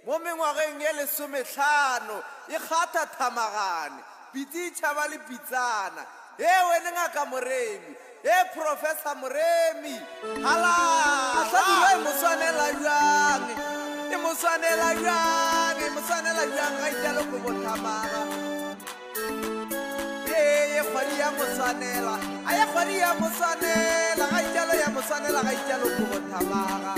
mo mengwageng ye 15 e kgatha thamagane pitsi tšhaba le pitsana wene ngaka Moremi Professor Moremi hala ahlabile moswanela jang ga italo go bothamaga khwadi ya moswanela aya khwadi ya moswanela ga italo ya moswanela ga italo go bothamaga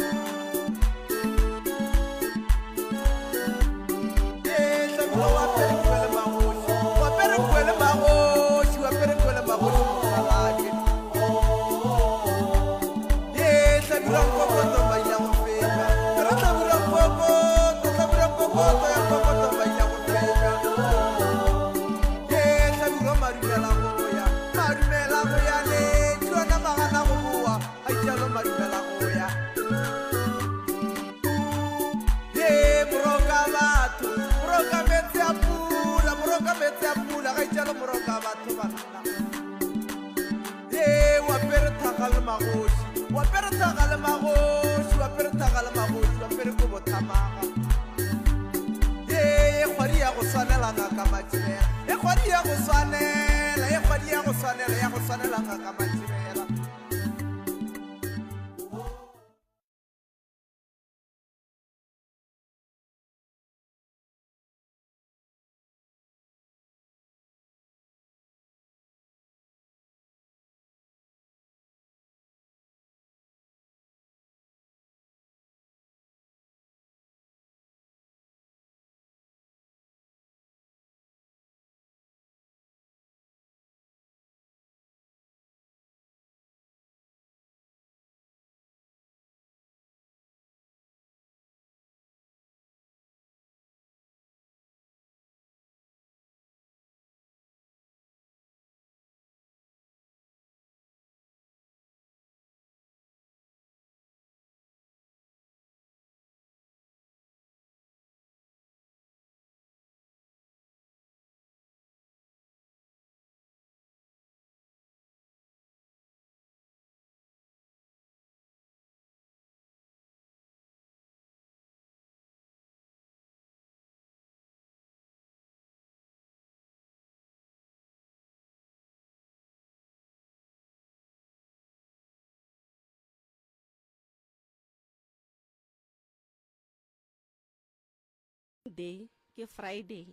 Day ke Friday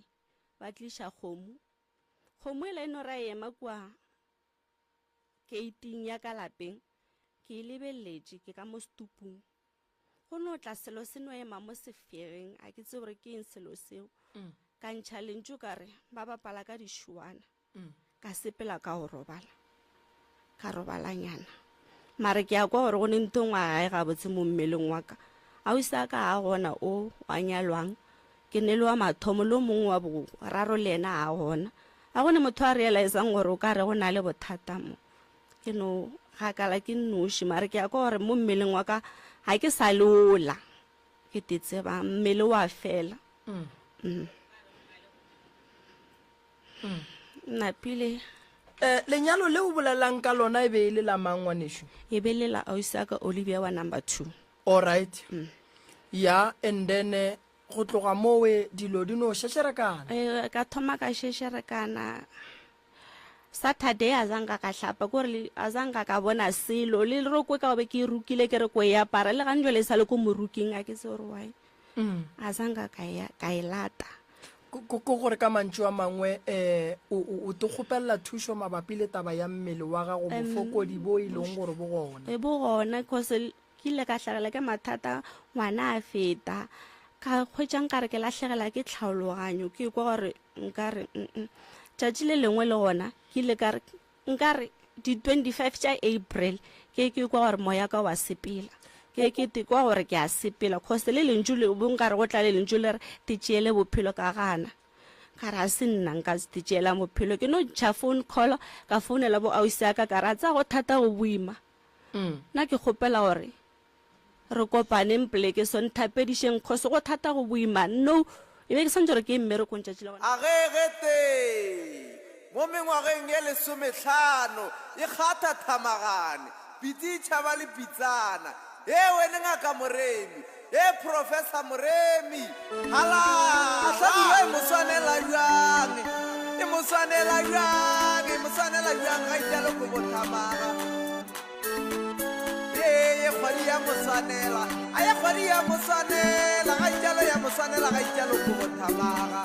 ba tlisha kgomo ile no ra ema kwa keiting ya ka lapeng ke lebeletse ke ka mo stupung go no tla selo seno ema mo sefereng a ke tse gore ke eng selo seo ka ntšha lentšu kare ba bapala ka dišuana ka sepela ka go robala ka robalanyana mare ke ya kwa gore go ne ntho ngwa gae gabotse mo mmeleng wa ka a o isa ka a gona o wa nyalwang ke ne le wa mathomo le mongwe wa boraro le ena a gona a gone motho a realizang gore o ka re go na le bothata mo ke no gakala ke nnoši mare ke ya kwa gore mo mmeleng wa ka ga ke sa leola ke tetseba mmele wa fela napile lenyalo le o bolelang ka lona e be e le la mangwanesho e be le la ausi ka Olivia wa number 2 alright ya and then go tloga mowe dilo di no shesherekana ka thoma ka shesherekana Saturday azanga ka hlapa gore azanga ka bona selo le ro kwe ka be ke rukile ke re ko ya para le ganjwe le sale ko moruking a ke se re why azanga ka ilata ko gore ka mantšu a mangwe o te kgopela thušo mabapi le taba ya mmele wa gago bofokodi bo e leng gore bo gona e bo gona cause ke ile ka hlagela ke mathata ngwana a feta ka khwetšang kare ke lahlegela ke tlhaologanyo ke kwa gore nkare tšatši le lengwe le gona ke ile kare nkare di 25 tša April ke kwa gore moya ka wa sepela ke te kwa gore ke a sepela cause le lentšu le bonkare go tla le lentšu le re tšeele bophelo ka gana kare a se nna nka se tšeela bophelo ke no tšha phone call ka founela bo ausi aka ka ra tsa go thata go boima nna ke kgopela gore re kopaneng pleke sonthapedišeng cause go thata go boima no e be ke santse gore ke mmerekong tšatši le gona a gegete mo mengwageng ye 15 e kgatha thamagane pitse tšhaba le pitsana wena ngaka Moremi professor Moremi hala hlabile e moswanela jang ga italo go bothamaga kgwadi ya moswanela a ya kgwadi ya moswanela ga italo ya moswanela ga italo go bothamaga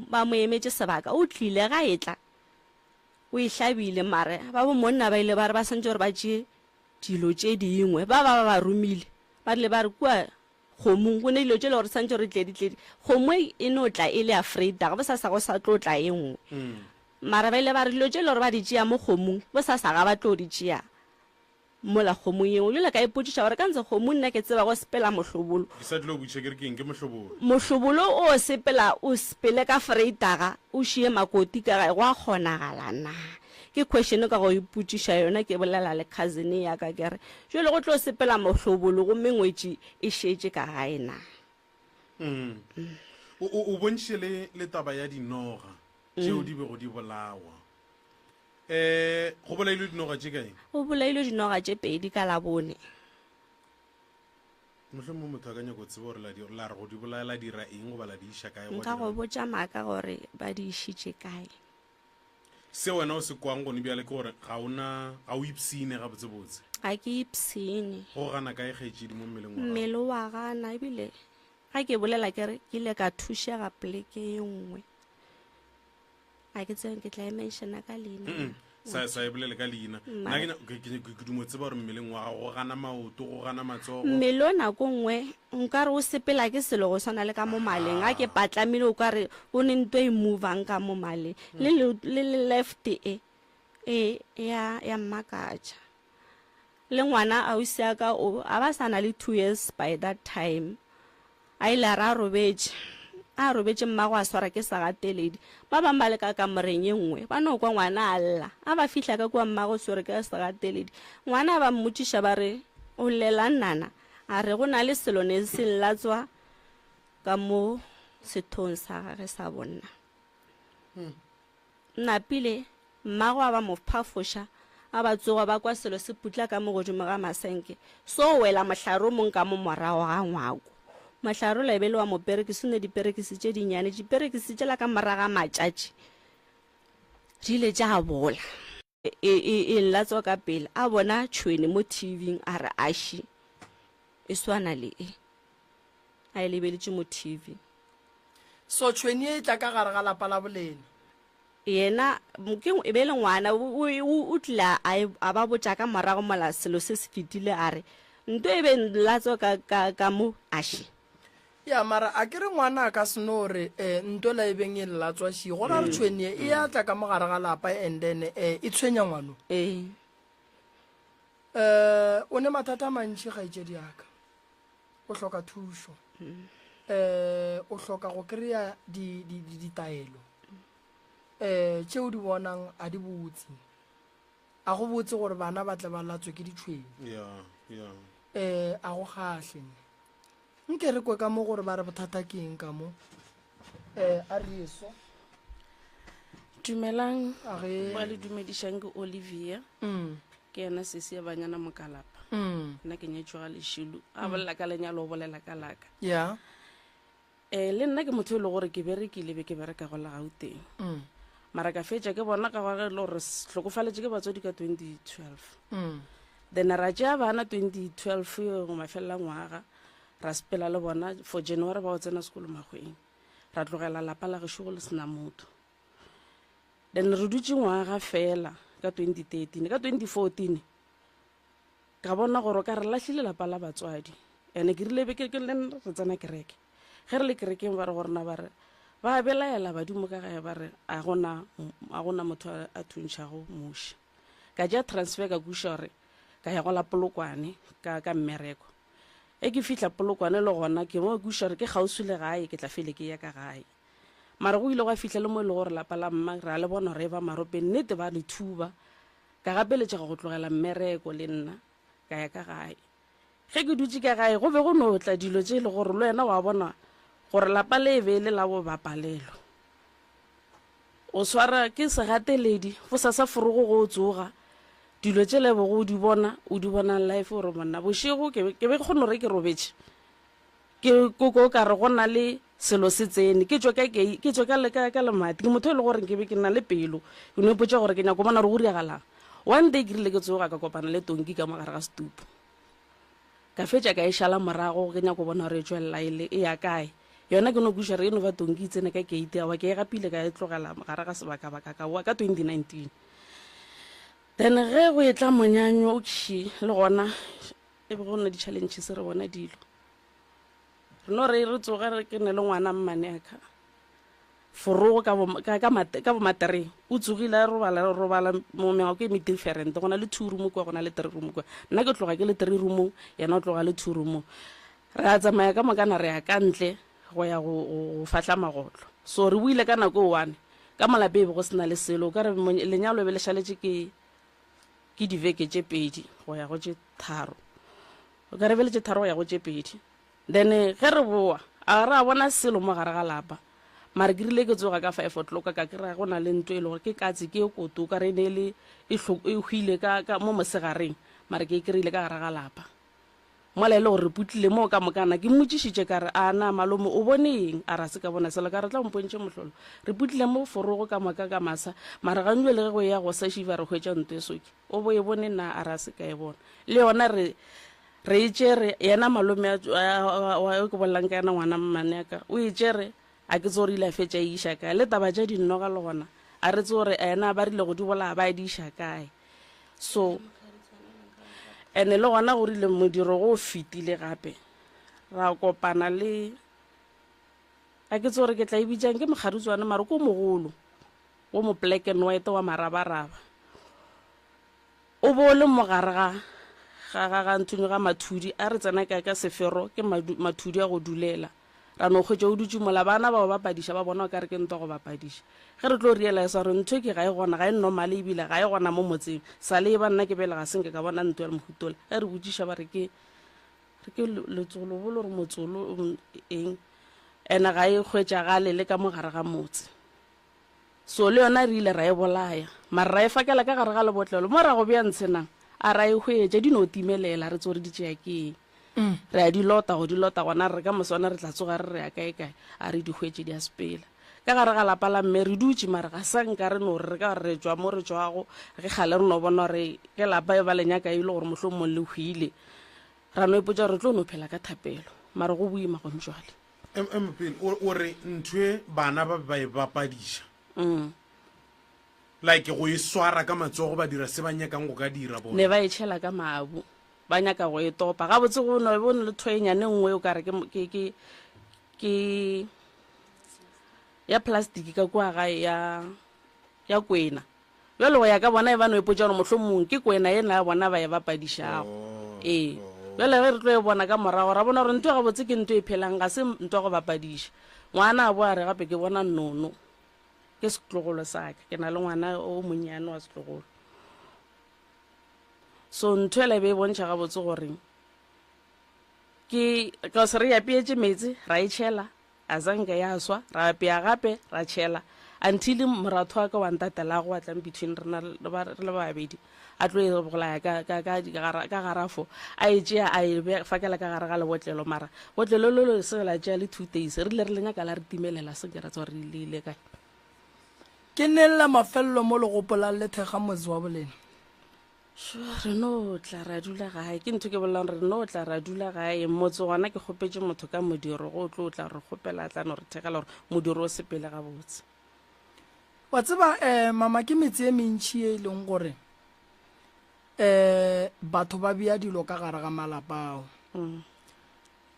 ba mo emetse sebaka o tlile ga etla o e hlabile mare ba bo monna ba ile ba re ba sentse gore ba tšee dilo tše dingwe ba rumile ba le ba re kua kgomong go ne dilo tše le gore santse gore tledi kgomo e no tla e le afraid ga bo sa go sa tlo tla e nngwe mare ba ile ba re dilo tše le gore ba di tšea mo kgomong bo sa ga ba tlo di tšea mola kgomo yengwe le ka ipotšiša gore ka ntse kgomo nna ke tseba go sepela mohlobolo mohlobolo o sepela o sepele ka freitaga o šie makoti ka gae go a kgonagala na ke question ka go iputiša yona ke bolela le cousin ya ka ke re jole go tlo sepela mohlobolo go mengwetši e šetše ka gae na o bontšhe le taba ya dinoga tšeo di bego di bolawa go bolailwe dinoga tše kae go bolailwe dinoga tše pedi ka labone mohlwe mo motho a ka nyako tseba gore la re go di bolaela dira eng goba la di iša kae nka go botša maaka gore ba di išitše kae se wena o se kwang gone bjale ke gore ga o ipsine gabotsebotse ga ke ipsene go gana kae kgaetšedi mo mmeleng wa gago? mmele wa gana ebile ga ke bolela ke re ke ile ka thušega poleke ye nngwe ga ke tseng ke tla e menšana ka leina sa e bolele ka leina nna ke dumo tseba gore mmeleng wa gago go gana maoto go gana matsogo mmele o nako nngwe nka re o sepela ke selo go swana le ka mo maleng ga ke patlamile o ka re o ne nto e movang ka mo maleng le left ya mmakatša le ngwana ausi ya ka a ba sana le 2 years by that time a ile a robetše mmago a swara ke sa gateledi ba bangwe ba le ka kamoreng ye nngwe ba no kwa ngwana a lla a ba fihla ka kua mmago swere ke sa gateledi ngwana ba mmotšiša ba re o lela nnana a re go na le selo ne se latswa ka mo sethong sa gage sa bonna nnapile mmago a ba mo phafoša a ba tsoga ba kwa selo se putla ka mo godimo ga masenke so wela mohlare o mong ka mo morago ga ngwako mahlaro la ebele wa moperekisi ne diperekisi tše dinyane diperekisi tše la ka moraga matšatši di ile tša bola e latswa ka pele a bona tšhwene mo tv a re aši e swana le a e lebeletše mo tv so tšhwene e tla ka gare ga lapa la bolena yena e be le ngwana o tla a ba botša ka morago mola selo se se fetile a re nto e be latswa ka mo aši ya mara a kere ngwana a ka seno gore nto la ebeng e latswa ši gona re tšhwene e a tla ka mogare ga lapa and then e tshwenya ngwano o ne mathata a mantši kgaetšedi aka o hloka thušo o hloka go kry-a ditaelo tšeo di bonang a di botse a go botse gore bana ba tle ba latswe ke ditšhwene a go kgatlhe nke re kwe ka mo gore ba re bothata ke eng ka mo a re eso dumelang ba le dumedišang ke Olivia ke yena sesi ya banyana mokalapa nna ke nyetšwe ga Lešilo a bolela ka lenyalo o bolela ka laka ya le nna ke motho e le gore ke berekile be ke bereka go la Gauteng mara ka fetša ke bona ka gore le gore tlhokofaletše ke batswadi ka 2012 then ra tšea bana 2012 go mafelela ngwaga ra sepela le bona for January ba o tsena sekolo Makgweng ra tlogela lapa la gešo go le sena motho then re dutše ngwaga fela ka 2013 ka 2014 ka bona gore ka re lahlile lapa la batswadi ene ke rile beke ke le re tsena kereke ge re le kerekeng ba re gorena ba re ba belaela badimo ka gae ba re a gona motho a thuntšhago moša ka ja transfer ka kuša gore ka ya go la Polokwane ka mmereko e ke fihla Polokwane le gona ke mo kuša gore ke kgauswi le gae ke tla fele ke ya ka gae mara go ile go fihla le mo e le gore lapa la mma re a le bona gore e ba marope nnete ba le thuba ka gapeletša go tlogela mmereko le nna ka ya ka gae ge ke dutse ka gae go be go no tla dilo tše e le gore le wena wa bona gore lapa le e be le la bo bapalelo o swara ke segateledi go sa forogo go tsoga dilo tše le go di bona o di bona life gore monna bošego ke be kgone gore ke robetše ke koko ka re gona le selo se tsene ke tswa ka lemati ke motho e le gore ke be ke nna le pelo ke no ipotša gore ke nyako bona re go riagalang one day ke rile ke tsoga ka kopana le tonki ka mogare ga setupo ka fetša ka e šala morago ke nyako bona gore e tswelela e ya kae yona ke no kuša re eno ba tonki tsene ka keite awa ke e gapile ka e tlogela mogare ga sebaka-baka ka boa ka 2019 then ge go e tla monyanyo okši le gona e be go nna di-challenges re bona dilo reno re tsoga re ke ne le ngwana mmane aka forogo ka bomatereng o tsogile a robala momego ke me different go na le 2 room kwa go na le 3 room kwa nna ke tloga ke le 3 room yena o tloga le 2 room re a tsamaya ka mokana re ya ka ntle go ya go fatla magotlo so re buile ka nako one ka malape be go sena le selo o ka re lenyalo be le šaletše ke diveke tše pedi go ya go tše tharo o ka re be le tše tharo go ya go tše pedi then ge re boa a re a bona selo mo gare ga lapa mare ke rile ke tsoga ka 5 o'clock ka kry-a go na le ntho e le gore ke katse ke e koto ka re ne le e hwile mo mosegareng mare ke e kry-ile ka gare ga lapa mola e le gore re putlile mo ka mokana ke mmotšišitše ka re a na malome o bone eng a ra se ka bona selo ka re tla mpontšhe mohlolo re putlile mo forogo ka moka ka masa mare gantšwe le ge go ya go seshiva re hwetša nto e soke o bo e bone na a ra se ka e bona le yona re e tšere yena malome ke bolelang ka yana ngwana mmane yaka o e tšere a ke tse gore ile a fetša e iša kae le taba tša dinnoga le gona a re tse gore ena ba rile go di bola ba di iša kae so ene le gona go rile modiro go fetile gape ra kopana le a ke tse gore ke tla e bitsang ke mokgarutswane mare ko mogolo wo mo black and white wa marabaraba o bo le mogare ga nthong ga mathudi a re tsena ka sefero ke mathudi a go dulela ra no kgwetša o dutse mola bana ba go bapadiša ba bona o ka re ke nto go bapadiša ge re tlo realize gore ntho ke ga e gona ga e normale ebile ga e gona mo motseng sa le e ba nna ke bele ga senke ka bona ntho ya le mohutola ge re botsiša ba re ke letsolo bo le gore motsolo eng ene ga e kgwetša gale le ka mogare ga motse so le yona re ile ra e bolaya mare ra e fakela ka gare ga lebotlelo mo ra go bja ntshenang a ra e hwetša di no timelela re tse gore di tšea ke eng re a di lota gona re ka moswana re tla tsoga re re ya kae a re di hwetše di a sepela ka gare ga lapa la mme re dutse mare ga sa nka re no re ka re tswa mo re tswago ge gale re no bona re ke lapa e ba lenyaka e le gore mohlomong mong le hwile ra no ipotsa re tlo no phela ka thapelo mare go boima go ntšwale mpele o re ntho bana ba e bapadiša like go e swara ka matsogo ba dira se ba nyakang go ka dira bona ne ba e tšhela ka mabu ba nyaka go e topa ga botse go no bone le thoenyane nngwe o ka re ke ya plastic ka kwa ga ya kwena bjale go ya ka bona e ba no ipotsa gore mohlomong ke kwena e na bona ba e bapadišago bjale ge re tlo e bona ka morago ra bona gore ntho ga botse ke ntho e phelang ga se ntho go bapadiša ngwana a bo a re gape ke bona nono ke setlogolo sa ka ke na le ngwana o monnyane wa setlogolo so ntho ele be e bontšha ga botse gore ka se re apeetse metsi ra e tšhela a zanka ya swa ra apea gape ra tšhela until moratho wa ka wa ntatelago a tlang between rena re le babedi a tlo e bolaya ka garafo a e tšea a e fakela ka gare ga lebotlelo mara botlelo le se la tšea le 2 days re ile re lenyaka la re timelela se ke ra tswa re ile kae ke nella mafello mo le gopolang le thega motse wa bolena re no tla ra dula gae ke ntho ke bolelang re no tla ra dula gae motse gona ke kgopetse motho ka modiro go tlo tla re kgopela tla no re thegela gore modiro o sepele ga botse wa tseba mama ke metse e mentši e leng gore batho ba bia dilo ka gare ga malapao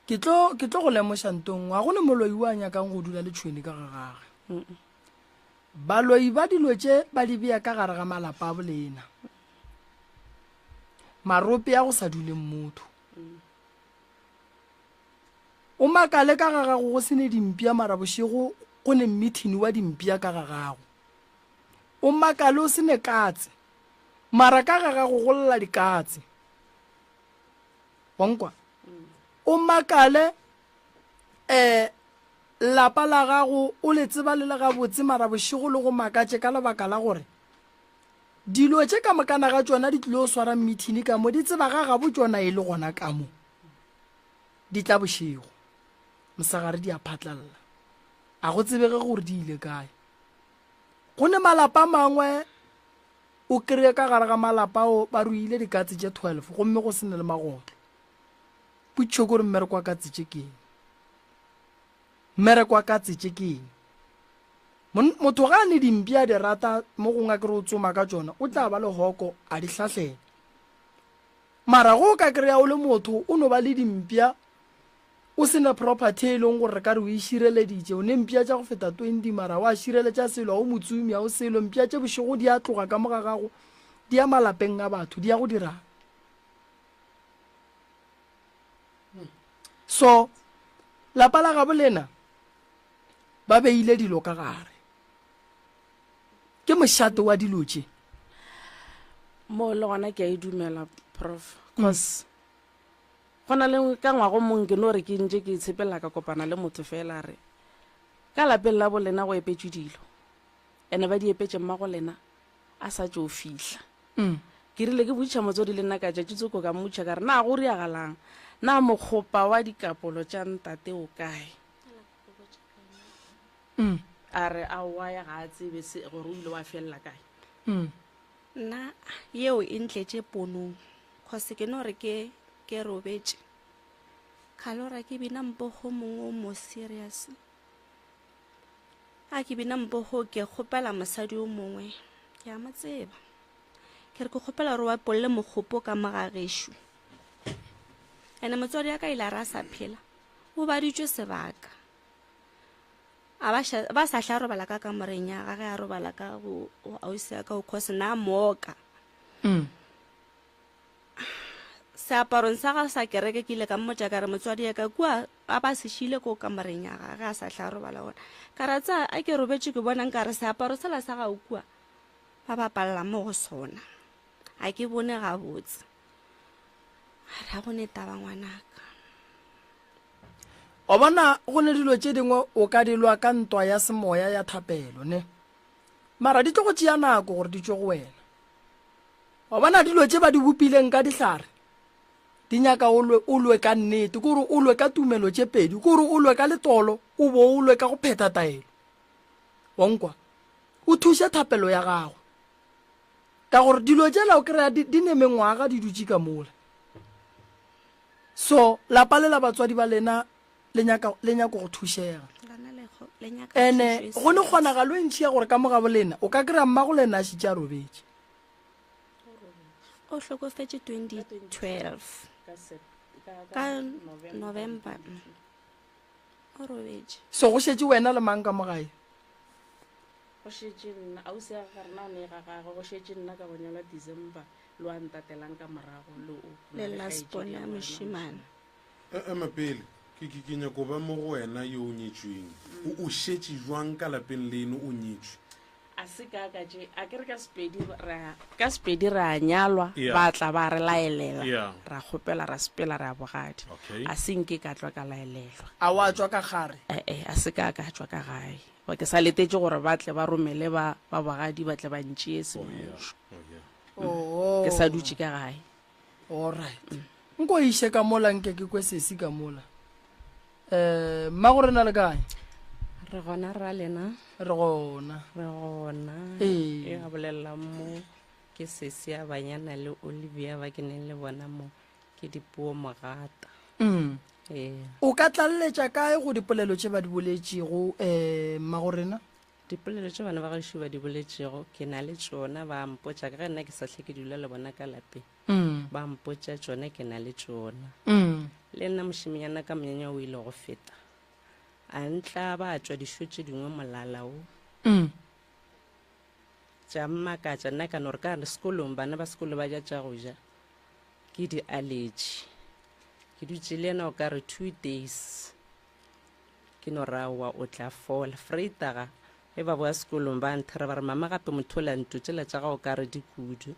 ke tlo go lemoša ntong wa gone moloi wa nyakang go dula le tšhweni ka gagage baloi ba dilo tše ba di bea ka gare ga malapa a bolena marope ya go sa duleng motho o makale ka gagago go sene dimpia mara bošego go ne mmithini wa dimpia ka gagago o makale o sene katse mara ka gagago go lla dikatse wankwa o makale lapa la gago o le tseba le ga botse mara bošego le go makatše ka lebaka la gore dilo tše ka mokana ga tšona di tlile o swara mmithini ka mo di tseba ga gabo tšona e le gona ka mo di tla bošego mosagare di a phatlalla a go tsebege gore di ile kae go ne malapa mangwe o kry-e ka gare ga malapa o ba ruile dikatse tše 12 gomme go sene le magotlo putšo kore mmereko wa katse tše keng mmereko wa katse tše keng motho ga ne dimpia di rata mo gongwe kere o tsoma ka tšona o tla ba le hoko a di hlahlela mara go ka kry-a o le motho o no ba le dimpia o sena property e leng gore ka re o e šireleditše o ne mpia tša go feta 20 mara wa šireletša selo o motsumi a o selo mpia tše bošego di a tloga ka moga gago di a malapeng a batho di a go dirang so lapa la gabo lena ba beile dilo ka gare ke mošate wa dilo tše. mo le gona ke a e dumela prof cause go na le ka ngwago mongwe ke no re ke ntse ke itshepela ka kopana le motho fela re ka lapeng la bolena go epetswe dilo ene ba di epetse mmago lena a sa tšo fihla ke rile ke botšiša motsodi le nna ka tšatšitsoko ka mmotšiša ka re na go riagalang na mokgopa wa dikapolo tša ntate o kae a re a waya ga a tsebe gore o ile wa felela kae nna yeo e ntletše ponong cause ke no re ke robetše kgalora ke bina mpogo mongwe o mo serious a ke bina mpogo ke kgopela mosadi o mongwe ke a mo tseba ke re ke kgopela gore wa polle mokgopo ka magagešo ene motswadi ya ka ile a re a sa phela o baditšwe sebaka ba sa hla robala ka kamoreng ya gage a robala ka go ausi ya ka o cause na moka seaparong sa ga sa kereke ke ile ka mmotša ka re motswadi ya ka kua a ba se šile ko kamoreng ya gage a sa hla robala gona ka ratsa a ke robetše ke bonang ka re seaparo sela sa gao kua ba bapalela mo go sona a ke bone gabotse a ra go netaba ngwanaka o bona go ne dilo tše dingwe o ka dilwa ka ntwa ya semoya ya thapelo ne mara di tlo go tšea nako gore di tšwe go wena o bona dilo tše ba di bopileng ka dihlare di nyaka o lwe ka nnete kore o lwe ka tumelo tše pedi kore o lwe ka letolo o bo o lwe ka go pheta taelo wonkwa o thuše thapelo ya gago ka gore dilo tšela o kry-a di ne mengwaga di dutše ka mola so lapa le la batswadi ba lena le nyako go thušega ene go ne kgonagalo e ntšhi ya gore ka mogabo lena o ka kry-a mmago lena a šitše a robetše o hlokofetše 2012 ka November o robetše so go šetše wena le mang ka mogae go šetše nna ausi ya ga rena o ne ga gagwe go šetše nna ka bonyala December le wa ntatelang ka morago le laspone ya mošimane mapele ke nyako ba mo go wena yo o nyetšweng o šetše jwang ka lapeng leno o nyetšwe a se ka tše a kere ka sepedi re a nyalwa ba tla ba re laelela ra kgopela ra sepela re a bogadi a se nke ka tlwa ka laelelwa a wa tswa ka gare a se ka tswa ka gae ba ke sa letetše gore ba tle ba romele ba bogadi ba tle ba ntšee semošo ke sa dutše ka gae alright nko iše ka mola nke ke kwe sesi ka mola mma go re na le kae re gona ra lena re gona e ga bolelela mo ke sesi ya banyana le Olivia ba ke neng le bona mo ke dipuo mogata o ka tlalletša kae go dipolelo tše ba di boletšego mma go rena dipolelo tše bana ba gašo ba di boletšego ke na le tšona ba mpotša ka ge nna ke sa hle ke dula le bona ka lapeng ba mpotša tšona ke na le tšona le nna mošiminyana ka monyanya o ile go feta a ntla ba tšwa dišo tše dingwe molala o tša mmakatša nna ka no re ka re sekolong bana ba sekolo ba ja tša go ja ke di-allergy ke dutše le ena o ka re 2 days ke no rawa o tla fola freitaga e ba boa sekolong ba nthera ba re mama gape motho o la ntotšela tša gago ka re di kudu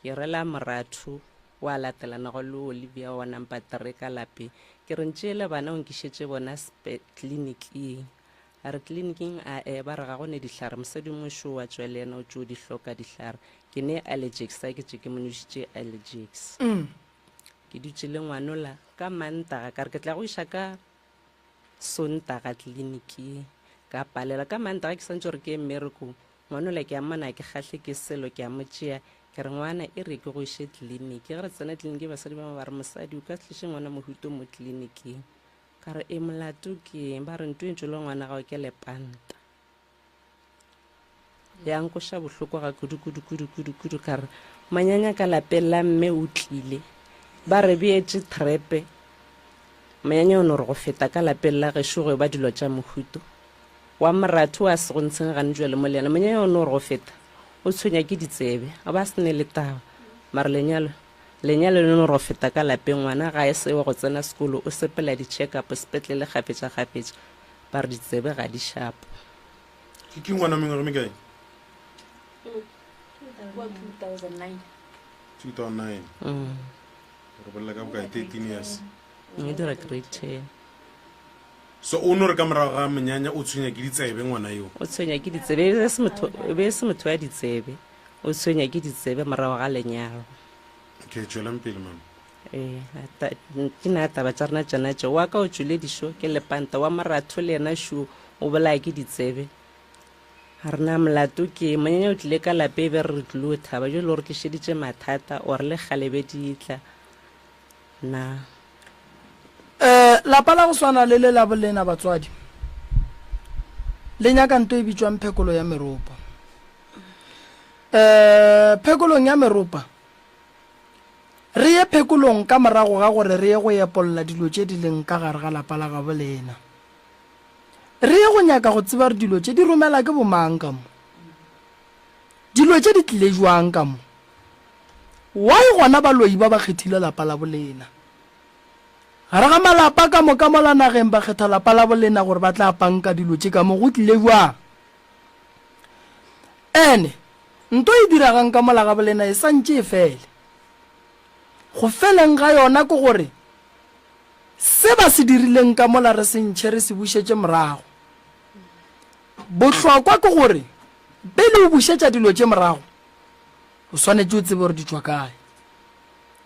ke rela moratho wa latelanago le Olivia wa nampa 3 ka lapeng ke re ntšeele bana o nkišetše bona tleliniking a re tleliniking ba re ga go ne dihlare mosadi mošo wa tšwa le ena o tšeo di hloka dihlare ke ne allergics a ke tše ke monošitše allergics ke dutše le ngwanola ka mantaga ka re ke tla go iša ka sontaga tleliniking ka palela ka mantaga ke santse gore ke mmerekong ngwanola ke a mmona ke kgahle ke selo ke a mo tšea ke re ngwana e re ke go iše tleliniki ge re tsena tleliniki basadi ba ba re mosadi o ka tliše ngwana mohuto mo tleliniking ka re molato ke ba re nto e ntšwe le ngwana gago ke lepanta ya nkoša bohloko ga kudu ka re manyanya ka lapeng la mme o tlile ba re beetse trepe manyanya o ne re go feta ka lapeng la gešo go ba dilo tša mohuto wa moratho wa se go ntsheng gane jwa le mo le ena manyanya o ne re go feta o tshwenya ke ditsebe a ba se ne le taba mare lenyalo le no ro feta ka lapeng ngwana ga e sewa go tsena sekolo o sepela di-check up sepetlele gapetša ba re ditsebe ga di shapo ke ngwana mengwe me kae 2009 re bolela ka bokae 13 years e dira grade 10 so o no re ka morago ga monyanya o tshwenya ke ditsebe ngwana yo o tshwenya ke ditsebe e be se motho wa ditsebe o tshwenya ke ditsebe morago ga lenyalo okay tswelang pele mama ke na taba tsa rena tsona tse wa ka o tswile dišo ke lepanta wa maratho le ena šo o bolaya ke ditsebe ga rena molato ke monyanya o tlile ka lape be re tlile o thaba jo le gore ke šeditše mathata ore le galebe ditla na lapa la go swana le le la bolena batswadi le nyaka nto e bitswang phekolo ya meropa phekolong ya meropa re ye phekolong ka morago ga gore re ye go epolola dilo tše di leng ka gare ga lapa la ga bolena re ye go nyaka go tseba re dilo tše di romela ke bomang ka mo dilo tše di tlile jwang ka mo why gona baloi ba ba kgethile lapa la bolena gare ga malapa ka mo la nageng ba kgetha lapa la bolena gore ba tla panka dilo tše ka mo go tlile jwang ene nto e diragang ka mola ga bolena e santše e fele go feleng ga yona ke gore se ba se dirileng ka mola re sentšhe re se bušetše morago bohlokwa ke gore pele o bušetša dilo tše morago o swanetše o tsebe gore di tšwa kae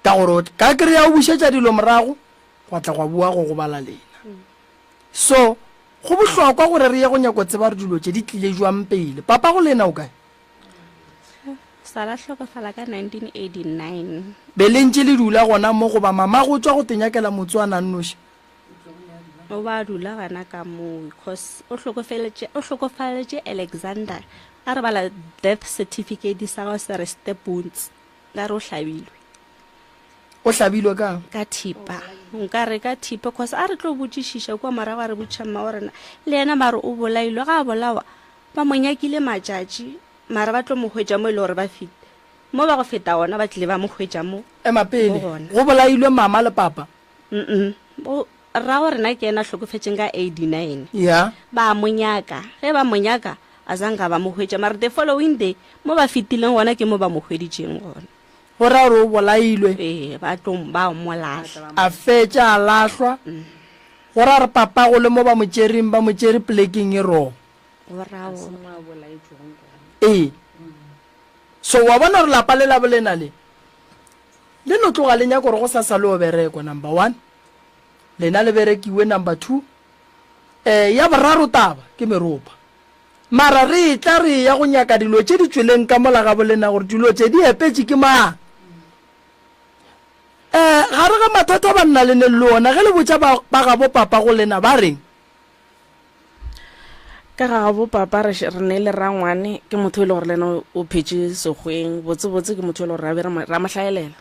ka gore ka kry-a o bušetša dilo morago gwa tla gwa bua go bala lena so go bohlokwa gore re ye go nyako tseba re dilo tše di tlile jwang pele papa go lena o kae sala hlokofala ka 1989 be le ntše le dula gona mo goba mama go tswa go tenyakela motswana nnoši o ba dula gana ka moo because o hlokofaletše alexander a re bala death certificate sa go se re stepons ka re o hlabilwe o hlabilwe kang ka thipa nka re ka thipa because a re tlo botšišiša kwa morago a re botšhamma gorena le yena ba re o bolailwe ga a bolawa ba monyakile matšatši mara ba tlo mo hwetša mo e le gore ba fete mo ba go feta gona ba tlile ba mo hwetša mo emapele Bona. go bolailwe mama le papa ra go rena ke ena hlokofetseng ka 89 ya ba monyaka ge ba monyaka a zanga ba mo hwetša mara the following day mo ba fetileng gona ke mo ba mo hweditšeng gona go ra gore o bolailwe ee ba mo latlha a fetša a lahlwa go ra re papa go le mo ba mo tšere plekeng e rong go rao ee so wa bona gore lapa le la bolena le no tloga le nyaka gore go sa sa le o berekwa number 1 lena le berekiwe number 2 ya boraro taba ke meropa mara re tla re ya go nyaka dilo tše di tsweleng ka mola ga bolena gore dilo tše di epetše ke mang gare ga mathata ba nna le ne le ona ge le botša ba gabo papa go lena ba reng ka ga bo papa re ne le rangwane ke motho e le gore le ena o phetše segweng botsebotse ke motho e le gore ra mahlaelela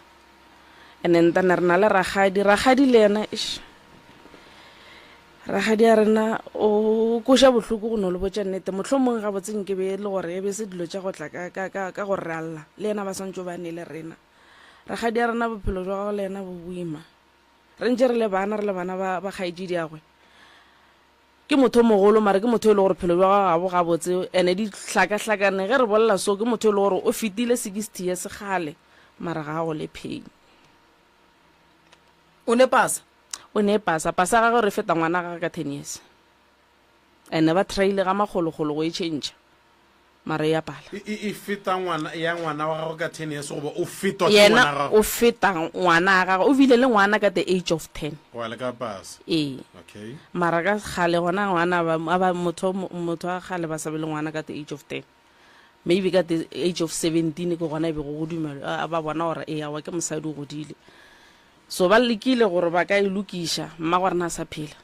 and then tane re na le ragadi le ena ragadi ya rena o koša bohloko go no le botša nnete motlho mongwe ga botseng ke be le gore e be se dilo tša go tla ka go ralla le ena ba swantse ba ne le rena ragadi ya rena bophelo jwa gago le ena bo boima re ntse re le bana ba kgaedi diagwe ke motho mogolo mara ke motho e le gore phelo jwa gago ga botse ene di hlakahlakane ge re bolela so ke motho e le gore o fetile 60 years gale mara ga go le pain o ne pasa pasa ga go re feta ngwana ga ka 10 years ene ba traile ga magologolo go e change mara ya pala e feta ngwana wa gago ka 10 years goba o fetwa ke ngwana yena gago o feta ngwana ga o bile le ngwana ka the age of 10 wa le ka pasa okay mara ka gale gona ngwana ba motho a gale ba sabele ngwana ka the age of 10 maybe ka the age of 17 ke gona be go dumela ba bona gore e yawa ke mosadi o godile so ba lekile gore ba ka ilukisha mma gore na sa phela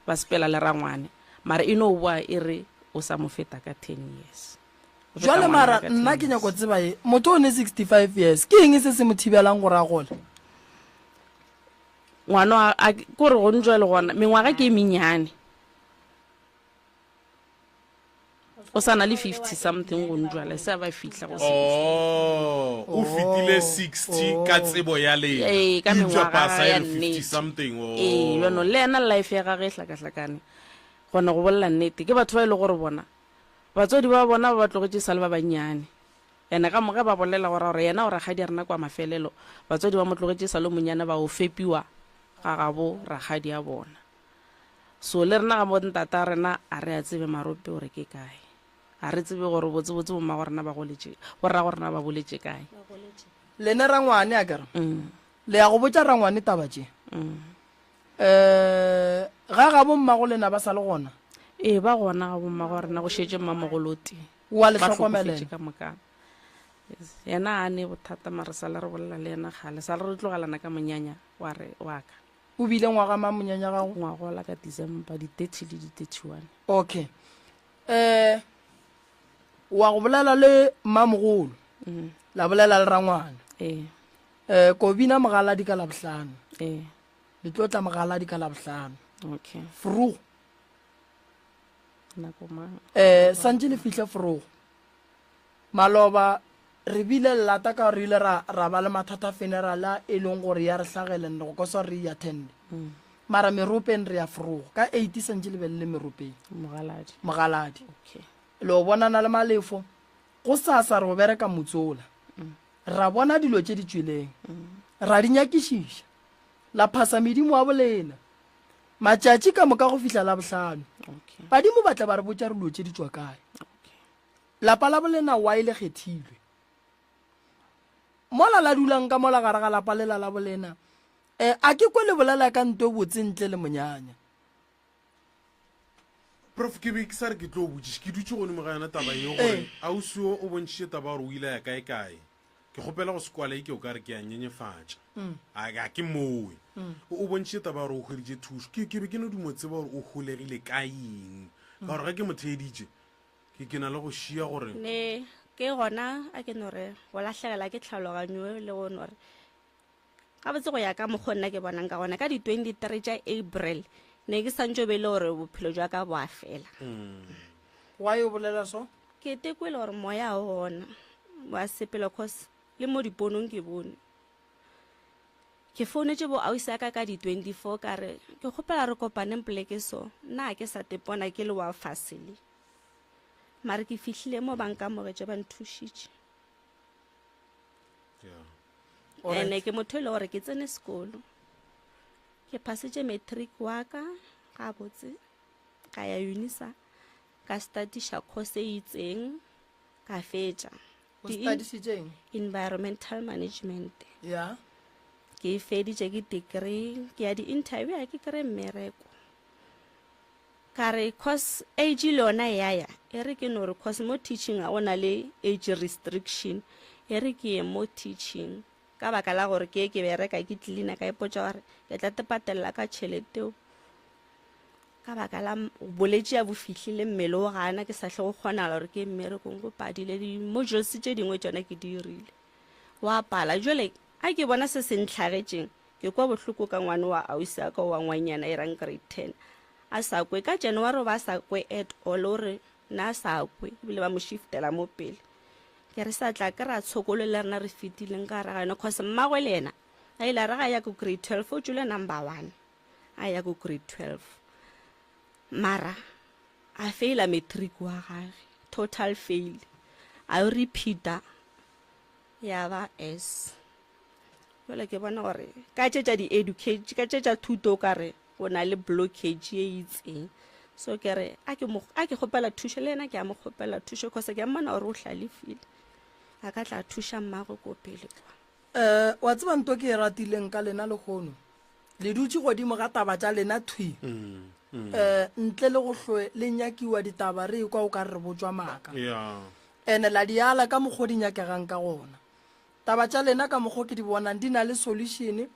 ba sepela le rangwane mara ino bua e re o sa mo feta ka 10 years jwale mara nna ke nyako tseba e motho o ne 65 years ke eng se se mo thibelang gore a gole ngwana kore go njwele gona mengwaga ke menyane o sana le 50 something go njwele se ba fitla go o fitile 60 ka tsebo ya le ka mengwaga ya 50 something yona le ena life ya gage hlakahlakane gona go bolla nnete ke batho ba ile gore bona batswadi ba bona ba tlogetse sale ba banyane ene ka moka ba bolela gore yena o ragadi a rena kwa mafelelo batswadi ba mo tlogetse sa le monyana ba o fepiwa ga gabo ragadi a bona so le rena ga bontata rena a re a tsebe marope gore ke kae a re tsebe gore botsebotse bomma go rena ba gorena ba boletse kae lene rangwane a kere le ya go botsa rangwane taba tše ga ga bomma go lena ba sa le gona ee ba gona ga bomma go rena go šetse mmamogoloti wa le ba tlhokomelela tlhokofetše ka mokana yena a ne bothata mare sa le re bolela le yena gale sa le re tlogelana ka monyanya wa ka o bile ngwaga ma monyanya gago ngwagola ka december di-30 le di-31 okay wa go bolela le mmamogolo la bolela le rangwana ko bina mogaladi ka labohlano le tlo tla mogaladi ka labohlano okay frugo nako mang santse le fihle frugo maloba re bile lata ka re ile ra ba le mathata funerala e leng gore ya re hlagele nne go kosa re e attende mara meropeng re ya frugo ka 80 santse le belle meropeng mogaladi okay le o bonana le malefo go sasa re go bereka motsola ra bona dilo tše di tsweleng ra di nyakišiša la phasa medimo wa bolena matšatši ka moka go fihla la bohlano okay badimo ba tla ba re botša re dilo tše di tswa kae lapa la bolena wa ile kgethilwe mola la dulang ka mola gare ga lapa lela la bolena a ke kwe le bolela ka nto botse ntle le monyanya prof ke be ke sa re ke tlo botsiše ke dutse gone mo ga yona taba eo gore ausio o bontšhitše taba gore o ile ya kae ke kgopela go sekwala ke o ka re ke a nyenyefatša a ke mowe o bontšhitše taba gore o hweditše thuso ke be ke no dumo tseba gore o holegile ka eng ka gore ga ke motheditše ke na le go šia gore ne ke gona a ke nore go latlhegela ke tlhaloganyo le go nore ga botse go ya ka mokgwa nna ke bonang ka gona ka di-23 tša april ne ke santse be le gore bophelo jwa ka bo a fela wa yo bolela so ke tekwele gore moya o ona wa sepelo cause le mo diponong ke bone ke founetse bo ausi ka di-24 ka re ke kgopela re kopaneng poleke so nna ke sa tepona ke le wa fasile mare ke fihlile mo bankamogetse ba nthušitše ene ke motho e le gore ke tsene sekolo ke phasitše matric wa ka ga botse ka ya unisa ka stadiša course e itseng ka fetša o studišitšeng environmental management ya ke feditše ke degree ke ya di-interview ya ke kry mmereko ka re course age le yona yaya e re ke no re course mo teaching a ona le age restriction e re ke ye mo teaching ka baka la gore ke bereka ke tlilina ka ipotsa gore ke tla tepatelela ka tšheleteo ka baka la boletše ya bo fihlile mmele o gana ke sa tle go kgonala gore ke mmerekong go padile di-modules tše dingwe tsona ke di irile wa pala jale a ke bona se se ntlhagetšeng ke kwa bohloko ka ngwane wa ausi a ka wa ngwanyana e rang grade 10 a sa kwe ka January ba sa kwe at all ore na sa kwe ebile ba mo shiftela mo pele ke re sa tla ka ra tshokolo le rena re fitileng ka ra gana cause mmagwe le ena a ile ra ga ya go grade 12 o jule number 1 a ya go grade 12 mara a faila matric wa gage total fail a repeata ya ba S jole ke bona gore ka tšetša di-educate ka tšetša thuto ka re o na le blockage e itseng so ke re a ke kgopela thušo le ena ke a mo kgopela thušo cause ke a mmona gore o hlalefile a ka tla thuša mmago ko pele kwa wa tseba nto ke e ratileng ka lena le kgono le dutse godimo ga taba tša lena thui ntle le go hlwe le nyakiwa ditaba re kwa o ka re botswa maaka ene la diala ka mokgwa di nyakegang ka gona taba tša lena ka mokgwa ke di bonang di na le solution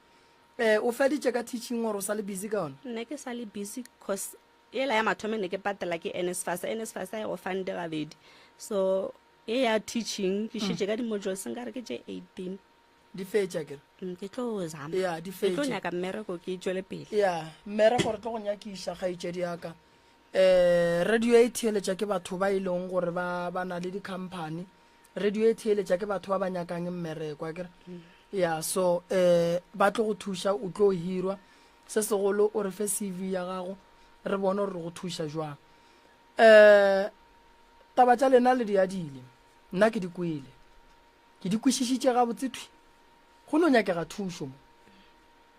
o feditše ka teaching gore o sa le busy ka ona nne ke sa le busy cause ela ya mathome ne ke patela ke NSFAS a go fande gabedi so e ya teaching ke šitše ka di-modules nka re ke tše 18 di fetša kere ke tlo zama ya di ke tlo fetša nyaka mmereko ke tšwele pele ya mmereko re tlo go nyakiša kgaetšedi yaka radio e theeletša ke batho ba e leng gore ba na le di-company radio e theeletša ke batho ba ba nyakang mmereko akere ya so ba tlo go thuša o tlo hirwa se segolo o re fe CV ya gago re bone gore re go thuša jwang taba tša lena le di adile nna ke di kwele ke di kwešišitše gabotse thwi go no nyakega thušo mo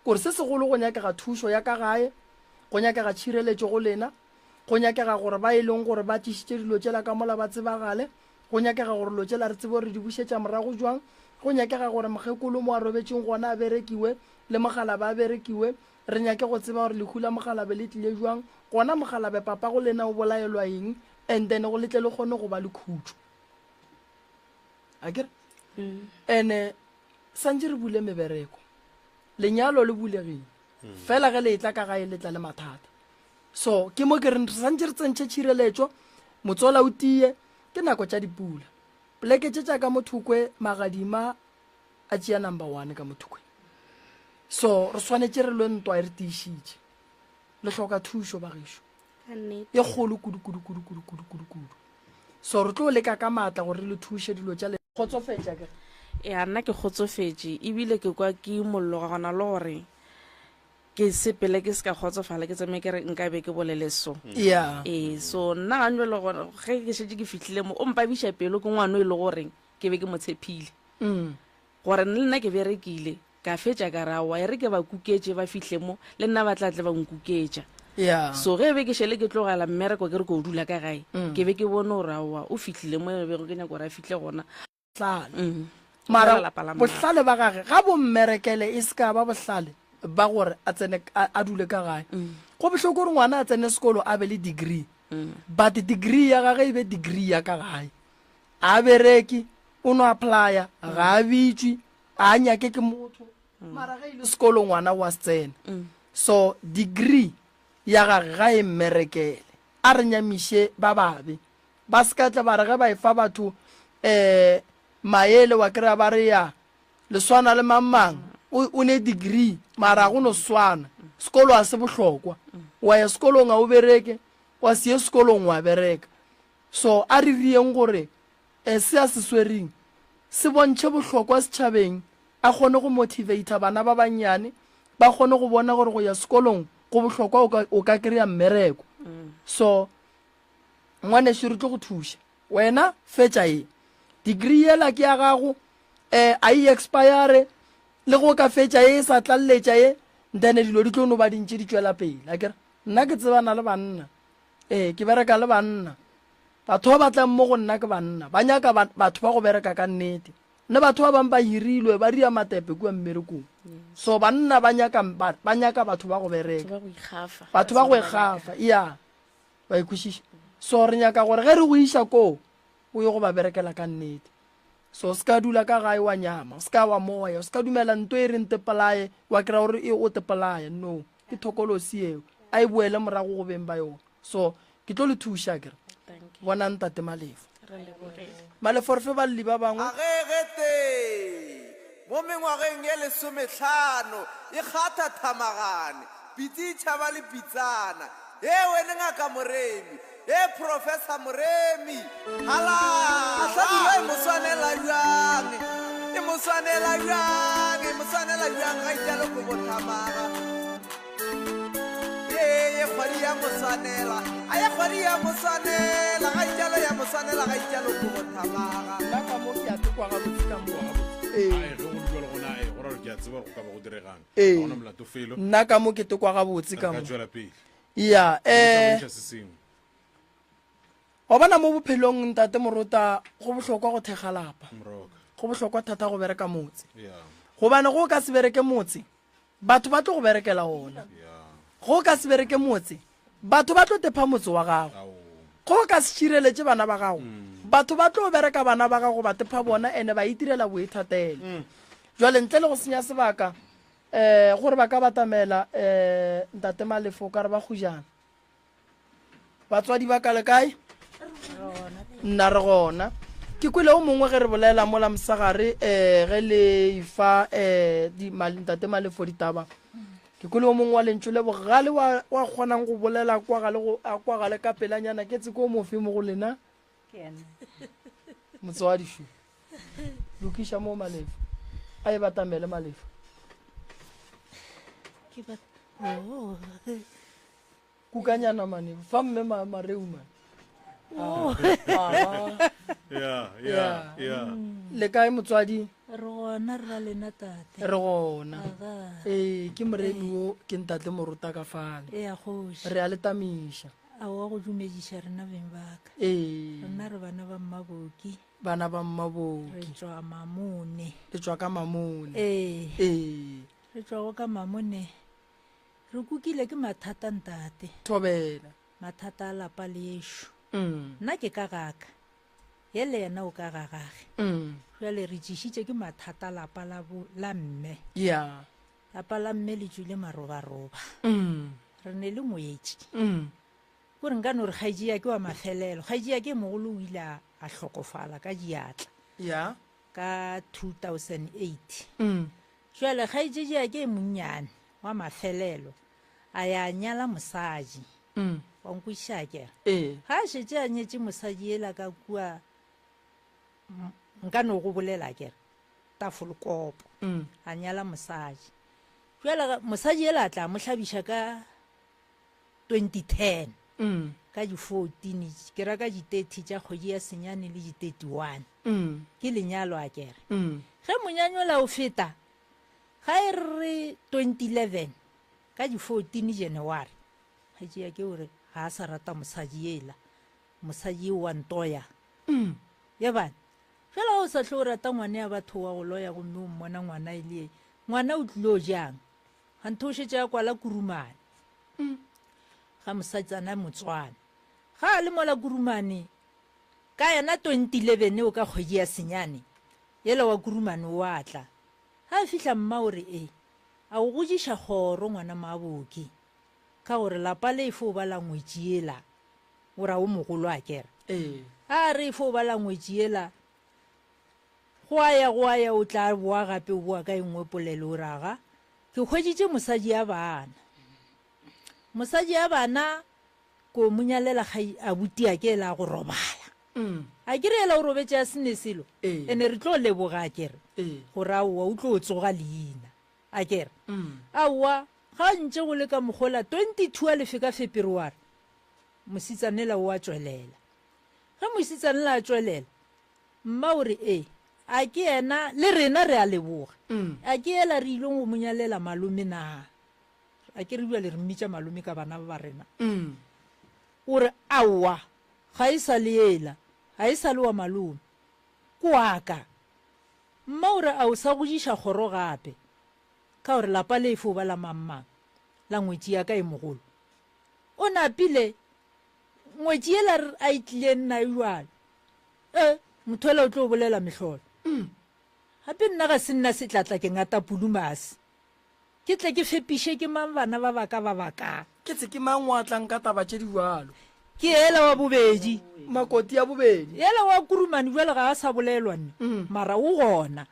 kore se segolo go nyakega thušo ya ka gae go nyakega tšhireletšo go lena go nyakega gore ba e leng gore ba tlišitše dilo tšela ka mola ba tsebagale go nyakega gore lo tšela re tsebe gore di bušetša morago jwang go nyakega gore mokgekolo mo a robetšeng gona a berekiwe le mogalabe a berekiwe re nyake go tseba gore lehu la mogalabe le tlile jwang gona mogalabe papa go lena o bolaelwa eng and then go letle le kgone go ba le khutso a kere ene santse re bule mebereko lenyalo le bulegile fela ge le tla ka gae le tla le mathata so ke mo ke re santse re tsentšhe tšhireletšo motsola o tie ke nako tša dipula poleke tše tša ka mothokwe magadima a tšea number 1 ka mothokwe so re swanetše re lo ntwa e re tiišitše le hloka thušo bagešo Ka nnete. e kgolo kudu so re tlo leka ka maatla gore re le thuše dilo tša le kgotsofetša ke ya nna ke kgotsofetse ebile ke kwa ke mollo ga gona le gore ke sepele ke se ka kgotsofala ke tsamaye ke re nka be ke bolele so ya so nna ganjwe le gore ge ke šetse ke fitlhile mo o mpabiša pelo ke ngwane o e le goreng ke be ke mo tshepile gore nne le nna ke berekile ka fetša ka rawa e re ke ba kuketše ba fitlhe mo le nna ba tlatle ba nkuketša ya so ge be ke šele ke tlogela mmereko ke re ko o dula ka gae ke be ke bone gore aowa o fitlhile mo e bego ke nyako gore a fitlhe gona tlale mara bohlale ba gage ga bo mmerekele e se ka ba bohlale ba gore a tsene a dule ka gae go bohloko gore ngwana a tsene sekolo a be le degree but degree ya gage e be degree ya ka gae a bereki o no applya ga a bitšwe a nyake ke motho mara ga ile sekolo ngwana wa tsena so degree ya gage ga e mmerekele a re nyamiše ba babe ba sekatla ba re ge ba e fa batho maele wa kry-a ba re ya leswana le mamang o ne degree mara go no swana sekolo a se bohlokwa wa ya sekolong a o bereke wa se ye sekolong wa bereka so a re rieng gore se a se swereng se bontšhe bohlokwa setšhabeng a kgone go motivata bana ba bannyane ba kgone go bona gore go ya sekolong go bohlokwa o ka kry-a mmereko so ngwaneso re tlo go thuša wena fetša e degree yela ke ya gago a e expire le go ka fetša e sa tlalletša e then dilo di tlo no ba dintše di tšwela pele akere nna ke tsebana le banna ke bereka le banna batho ba batlang mo go nna ke banna ba nyaka batho ba go bereka ka nnete nne batho ba bang ba hirilwe ba ria matepe kua mmerekong so banna ba nyaka batho ba go bereka batho ba go ikgafa ya ba ikwešiša so re nyaka gore ge re go iša koo o ye go ba berekela ka nnete so se ka dula ka gae wa nyama se ka wa moya se ka dumela nto e reng tepelae wa kry-a gore e o tepelae no ke thokolosi eo a e boele morago go beng ba yona so ke tlo le thuša kere bona ntate malefo malefo re fe balli ba bangwe a gegete mo mengwageng ye 15 e kgatha thamagane pitse itšhaba le pitsana e wene ngaka moremi professor moremi hala ahlabilo e moswanela jang ga italo go bothamaga ye kgwadi ya moswanela a ye kgwadi ya moswanela ga italo ya moswanela ga italo go bothamaga nna ka mo ke a tekwa gabotse ka mo nna ka mo ke tekwa gabotse ka mo ya wa bona mo bophelong ntate morota go bohlokwa go thekga lapa go bohlokwa thata go bereka motse gobane go ka se bereke motse batho ba tlo go berekela ona go ka se bereke motse batho ba tlo tepa motse wa gago go ka se tšhireletše bana ba gago batho ba tlo bereka bana ba gago ba tepa bona ene ba itirela boithatele jwale ntle le go senya sebaka gore ba ka batamela ntate malefo ka re ba gojana batswadi ba ka le kae nna re gona ke kwele o mongwe ge re bolela mola mosagare ge le fa ntate malefo ditaba ke kwele o mongwe wa lentso le bogale wa kgonang go bolela kwa gale ka pelanyana ke tse ko mofe mo go lena motse wa dišu lokiša mo malefo a e batamele malefo kukanyana mane fa mme mareu mane le kae motswadi re gona re ra lena tate re gona aga ke moremi o ke ntatle moruta ka fane e ya kgoši re a letamiša a wa go dumediša rena beng baka rena re bana ba mmaboki bana ba re mmaboki tswa mamone le tswa ka mamone re tswa go ka mamone re kukile ke mathata ntate thobela mathata a lapa le ešo Mm, nna ke ka gaka ye le yena o ka gagage jale re tšešitše ke mathata lapa la mme ya lapa la mme le tswile marobaroba re ne le ngwetši kore nka no re kgaetšea ke wa mafelelo kgaetšea ke mogolo o ile a hlokofala ka diatla ya ka 2008 jale kgaetšea ke monnyane wa mafelelo a ya nyala mosadi wa nkwešiša kere ga a šetse a nyetše mosadi ela ka kua nka no go bolela kere tafolkopo a nyala mosadi jale mosadi ela a tla mo hlabiša ka 2010 ka di-14 ke ra ka di-30 tša kgwedi ya senyane le di-31 ke lenyalo a kere ge monyanyola o feta ga e re 2011 ka di-14 January ga tšea ke gore ga a sa rata mosadi ela mosadi eo wa ntoya ye bana fela o sa tle o rata ngwane ya batho wa go loya gomme o mmona ngwana e le ngwana o tlile o jang gantho o šetse ya kwala kurumane ga mosatsana motswana ga a le mola kurumane ka yena 2011 o ka kgwedi ya senyane yela wa kurumane o atla ga a fihla mma ore a o gojiša kgoro ngwana maaboki ka gore lapa le efo o ba la ngwetši ela o ra o mogolo a kere a re efo o ba la ngwetši ela go a ya o tla boa gape o boa ka engwe polelo o raga ke kgweditše mosadi ya bana ko monyalela abuti a ke ela go robala a ke re ela o robetše a sene selo ene re tlo leboga a kere gore aowa o tlo o tsoga leina a kere aowa ga ntse go le ka mogola 22 a lefe ka February mositsanela o a tswelela ge mositsanela a tswelela mma ore a ke ena le rena re a leboga a ke ela re ilong go monyalela malome na a ke re bua le re mmitša malome ka bana ba rena ore aowa ga e sa le ela ga e sa le wa malome kwaka mma ore a o sa gojiša kgoro gape ka gore lapa le efo ba la mammang la ngwetši ya ka e mogolo o napile ngwetši ela a itlile nna jwale motho ela o tlo bolela mehlolo gape nna ga se nna setlatla ke ngata pulumase ke tle ke fepiše ke mang bana ba baka ke tse ke mang wa tlang ka taba tše di jalo ke ela wa bobedi makoti ya bobedi ela wa kurumane jwale ga a sa bolelwa nne mara o gona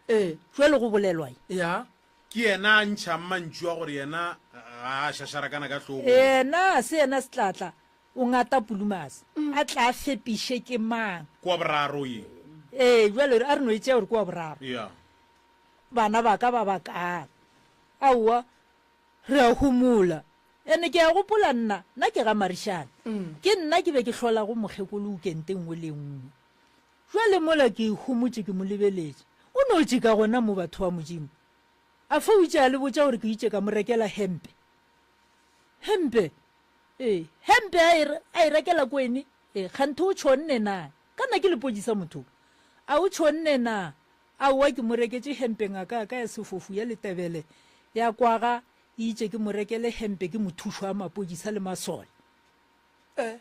jwale go bolelwa ya ke yena a ntšha mmantši wa gore yena ga a šašarakana ka tlhogo ena se yena setlatla o ngata pulumase a tla fepiše ke mang kwa boraro ye jwale a re no etšea gore ke wa boraro ya bana ba ka ba bakang aowa re a humola ene ke a gopola nna ke ga marišane ke nna ke be ke hlola go mokgekolo o kente nngwe le nngwe jwale mola ke humotse ke mo lebeletše o no tše ka gona mo batho ba modimo a fa o itše a le botša gore ke itše ka mo rekela hempe hempe a e rekela kwene kgantho o tšhonne na kana ke lepodisa motho a o tšhonne na aowa ke mo reketse hempe ngaka ka ya sefofu ya letebele ya kwaga e itše ke mo rekele hempe ke mothušo wa mapodisa le masole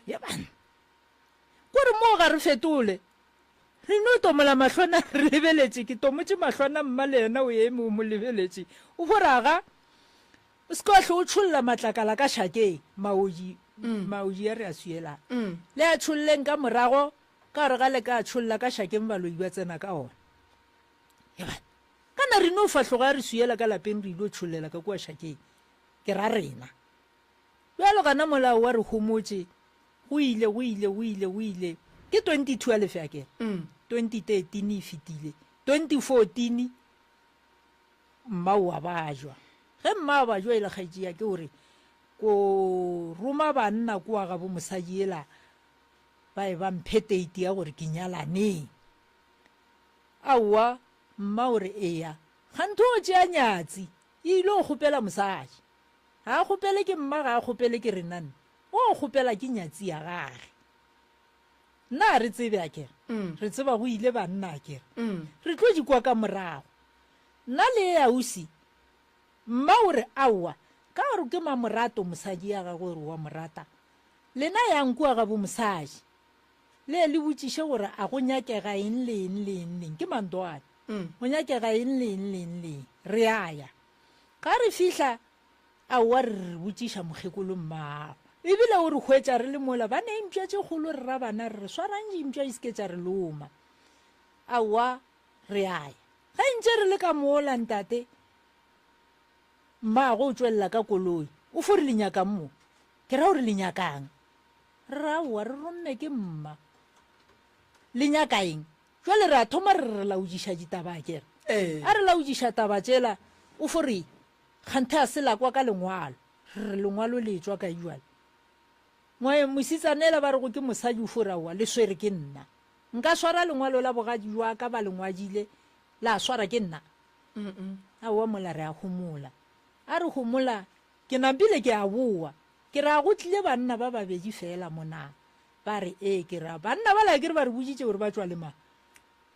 ya bana kore mo ga re fetole re no tomola mahlwana re lebeletše ke tomotše mahlwana mma le yena o eme o mo lebeletše o boraga o se ka hle o tšholla matlakala ka šakeng maodi ya re a suelang le a tšholleng ka morago ka re ga le ka tšholla ka šakeng baloi ba tsena ka ona kana re no fahloga re suela ka lapeng re ile o tšhollela ka kua šakeng ke ra rena bjalo gana molao wa re homotše go ile ke 22 a lefe a kere 2013 e fetile 2014 mma wa bajwa ge mma wa bajwa e le kgaetšea ke gore ko roma banna kua ga bo mosadi ela ba e ba mphetete ya gore ke nyalaneng aowa mma ore eya gantho o tšea nyatsi e ile o kgopela mosadi ga a kgopele ke mma ga a kgopele ke renane o kgopela ke nyatsi ya gage nna re tsebe a kere re tseba go ile banna a kere re tlo dikwa ka morago nna le e ausi mma ore aowa ka gore ke mamorato mosadi ya gagwe gore wa morata lena yang kua ga bo mosadi le botšiše gore a go nyakega eng le eng le eng leng ke mantoane go nyakega eng le eng le eng leng re aya ga re fihla aowa re botšiša mokgekolo mmaago ebile o re hwetša re le mola ba ne empša tše kgolo re ra bana re swarang dimpša e seke tša re loma aowa re aya ga ntše re le ka moola ntate mmaago o tšwelela ka koloi o fo re le nyakang mo ke ra gore le nyakang re ra aowa re ronne ke mma le nyaka eng jale re a thoma re laodiša ditaba kere a re laodiša taba tšela o fo re kganthe a se lakwa ka lengwalo re lengwalo le tswa ka juale mositsanela ba re go ke mosadi o foraoa le swere ke nna nka swara lengwalo la bogadi jwa ka ba lengwadile la swara ke nna aowa mola re a gomola a re gomola ke nampile ke a boa ke ra go tlile banna ba babedi fela mona ba re ke ra banna ba la ke re ba re boditše gore ba tswa le mang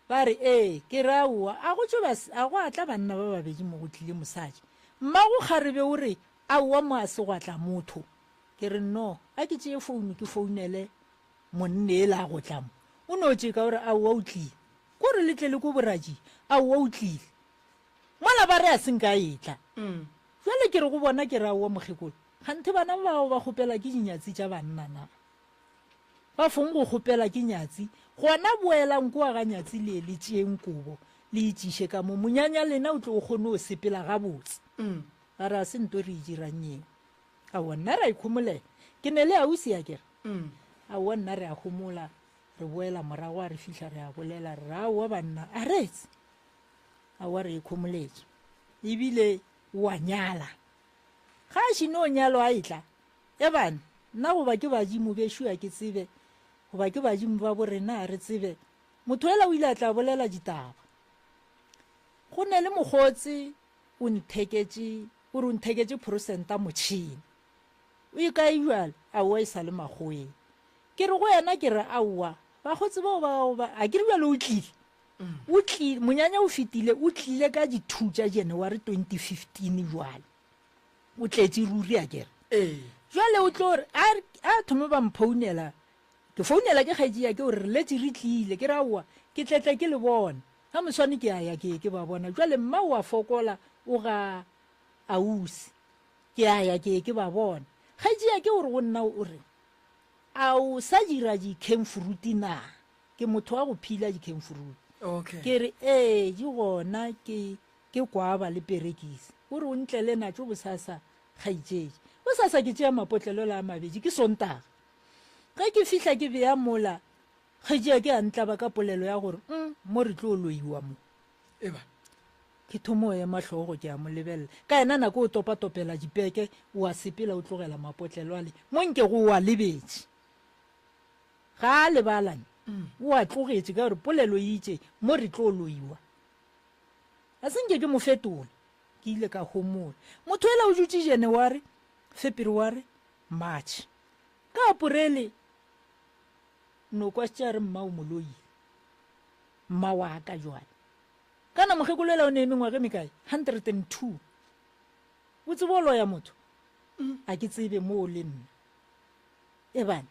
ba re ke ra oa a go atla banna ba babedi mo go tlile mosadi mmago kgarebe o re aowa mo a se go atla motho ke re no a ke tšee founu ke founele monne e la go tlamo o no tše ka gore aowa o tlile ko re letlele ko boraji aowa o tlile mola ba re a senka etla jale ke re go bona ke re aowa mokgekolo ganthe bana ba bao ba kgopela ke dinyatsi tša bannana ba fong go kgopela ke nyatsi gona boelang ko ga nyatsi le tšeeng kobo le itšiše ka mo monyanya lena o tlo o kgone o sepela gabotse a re a se nto re e dirang eo aowa nna re a ikgomolela ke ne le ausi ya kere aowa nna re a gomola re boela morago a re fitlha re a bolela re aowa banna a retse aowa re ikgomoletse ebile wa nyala ga a šhine o nyalo a etla e bana nna goba ke badimo bešua ke tsebe goba ke badimo ba borena a re tsebe motho ela o ile a tla bolela ditaba go ne le mogotsi o re o ntheketse prosenta motšhini o ikae jale aowa e sa le magoeng ke re go yena ke re aowa bagotsi bao a ke re jale o tlile monyanya o fetile o tlile ka di-2 tša January 2015 jale o tletse ruri a kere jale o tlo re a thome ba mphounela ke founela ke kgaetsi ya ke gore re letse re tlile ke re aowa ke tletle ke le bona ga moswane ke aya ke ba bona jale mma o a fokola o ga ausi ke aya ke ba bona kgaetsi ya ke gore go nna o re a o sa dira di-camfruit na ke motho wa go phila di-camfruit ke re di gona ke kwaba le perekisi o re o ntle le natso bosasa kgaitšeji bosasa ke tšea mapotlelo la a mabedi ke sontaga ga ke fihla ke beya mola kgaitšea ke a ntlaba ka polelo ya gore mo re tlo loiwa mo ke thomo ya mahlogo ke a mo lebelela ka ena nako o topatopela dipeke o a sepela o tlogela mapotlelo ale mo nke go wa lebetse ga a lebalane o a tlogetse ka gore polelo e itše mo re tlo loiwa a senke ke mo fetola ke ile ka homola motho ela o dutse January February March ka Aprele no kwa tša re mma o moloi mma wa ka jwale kana mogekololela o ne mengwa ge mekae 102 o tsebolo ya motho a ke tsebe mo le nna e bana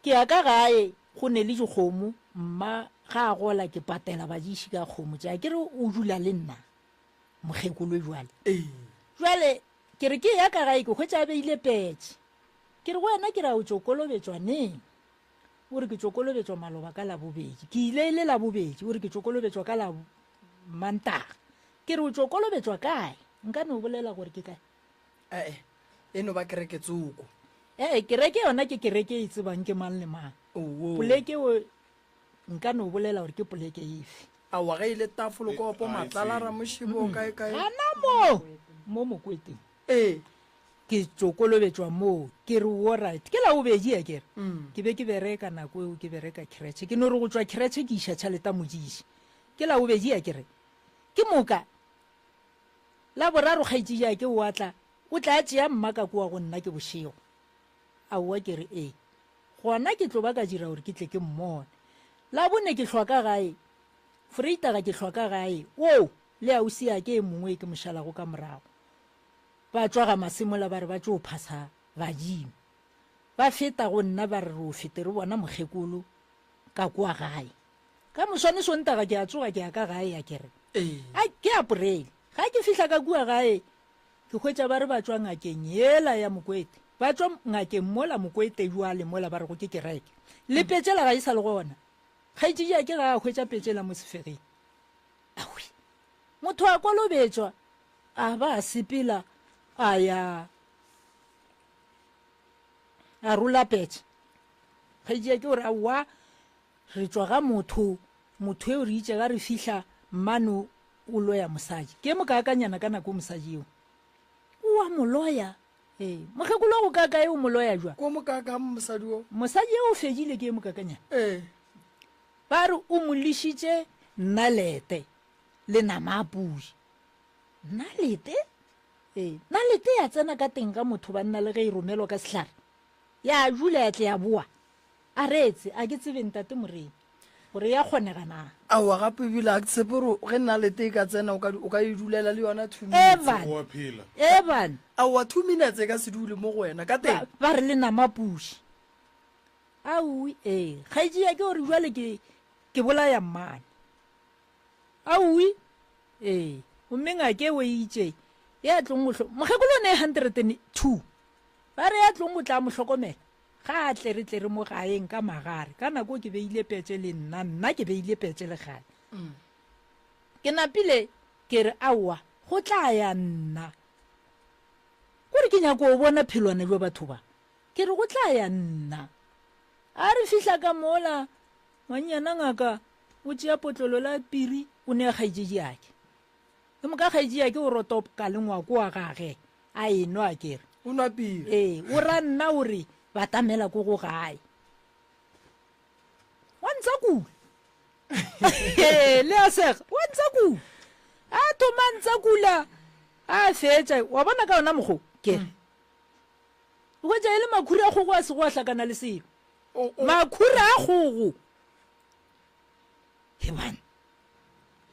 ke aka gae go ne le dikgomo mma ga a gola ke patela badiši ka kgomo tša ke re o dula le nna mogekolo jwale jwale ke re ke ya ka gae ke hwetša beile petse ke re go wena ke ra o tšokolobetswa neng o re ke tšokolobetswa maloba ka labobedi ke ile le labobedi o re ke tšokolobetswa ka la mantaga ke re o tšokolobetswa kae nka ne o bolela gore ke kae eno ba kereke tsoko kereke yona ke kereke e tsebang ke mang le mang poleke nka ne o bolela gore ke poleke efe aowa ga ile tafolo kopo matlalara mošibo kae ana mo mokweteng ke tsokolobetswa moo ke re wo right ke la o bedi ya kere ke be ke bereka nako eo ke bereka kretšhe ke no re go tswa kretšhe ke iša tšhaleta mojiši ke la o bedi ya kere ke moka la boraro kgaitsi ya ke o tla o tla tšea mmaka kua go nna ke bošego aowa ke re ee gona ke tlo ba ka dira gore ke tle ke mmone la bone ke tlhoka gae freitaga ke tlhoka gae o le ausi ya ke e mongwe ke mošalago ka morago ba tswaga masemola ba re ba tšo phasa badimo ba feta go nna ba re o fete re bona mokgekolo ka kua gae ka moswane sontaga ke a tsoga ke ya ka gae ya kere ke aporele ga ke fihla ka kua gae ke hwetša ba re ba tswa ngakeng yela ya mokwete ba tswa ngakeng mola mokwete jwale mola ba re go ke kereke le petšela ga e sa le gona kgaitšea ke ga a hwetša petšela mo sefegeng awe motho a kolobetswa a ba a sepela a ya a rola petše kgaitšea ke gore aowa re tswa ga motho eo re itše ga re fihla mmane o loya mosadi ke mokaakanyana ka nako mosadi eo oa moloya mokgekolo wa go kaka eo moloya jwa ko mokaka mosadi o mosadi eo o fedile ke e mokaakanyana ba re o mo lišitše nnalete le nama a pudi nnalete nnalete ya tsena ka teng ka motho ba nna le ge e romelwa ka sehlare ya jula ya tle ya boa a retse a ke tsebeng tate morena gore ya kgonega na aowa gape ebile a ke tshepe gore ge nnalete e ka tsena o ka e dulela le yona 2 Wa phela. evan aowa 2 minutes e ka se dule mo go wena ka teng ba re le nama puši aui kgaitšea ke gore jale ke bolaya mmane aui gomme ngake o itše ya tlong mokgekolo o ne 102 ba re ya tlong o tla motlhokomela ga a tle re mo gaeng ka magare ka nako ke beile petse le nna ke beile petse le gale ke napile ke re aowa go tla ya nna kore ke nyako o bona phelwane jwa batho ba ke re go tla ya nna a re fihla ka mola ngwanyana ngaka o tšea potlolo la piri o ne a kgaitšedi ake ke moka kgaitšedi ake o roto ka lengwako wa gage a eno a kere o nwa piri o ra nna ore ba tamela ko go gae wa ntsa kula le a sega wa ntsa kula a thoma ntsa kula a fetša wa bona ka yona mogo kere o gwetša e le makhuri a kgogo a sego a hlakana le selo makhuri a kgogo hebane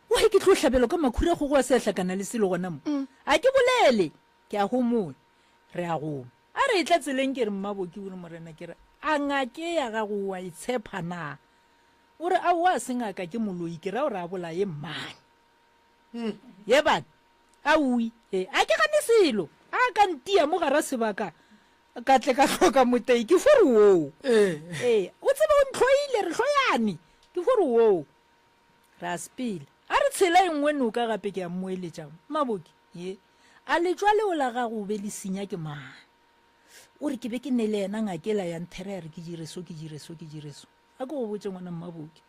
wa ke tlo hlabelo ka makhuri a kgogo a se a hlakana le selo gona mo a ke bolele ke a gomola re a goma a re e tla tseleng ke re mmaboki ore morena kere a ngake ya gago wa itshepa na ore a o a sengaka ke moloi ke ra gore a bolaye mmane ye bana a ui a ke gane selo a ka ntia mo gara sebaka ka tle ka tlhoka motei ke fore woo o tsebe o ntlhoile re tlhoyane ke fore woo ra sepele a re tshela e nngwe noka gape ke a mmoeletša maboki a letswa leo la gago o be le senya ke mang o re ke be ke ne le ena ngakela ya nthera ya re ke direso a ke go botse ngwana mmaboki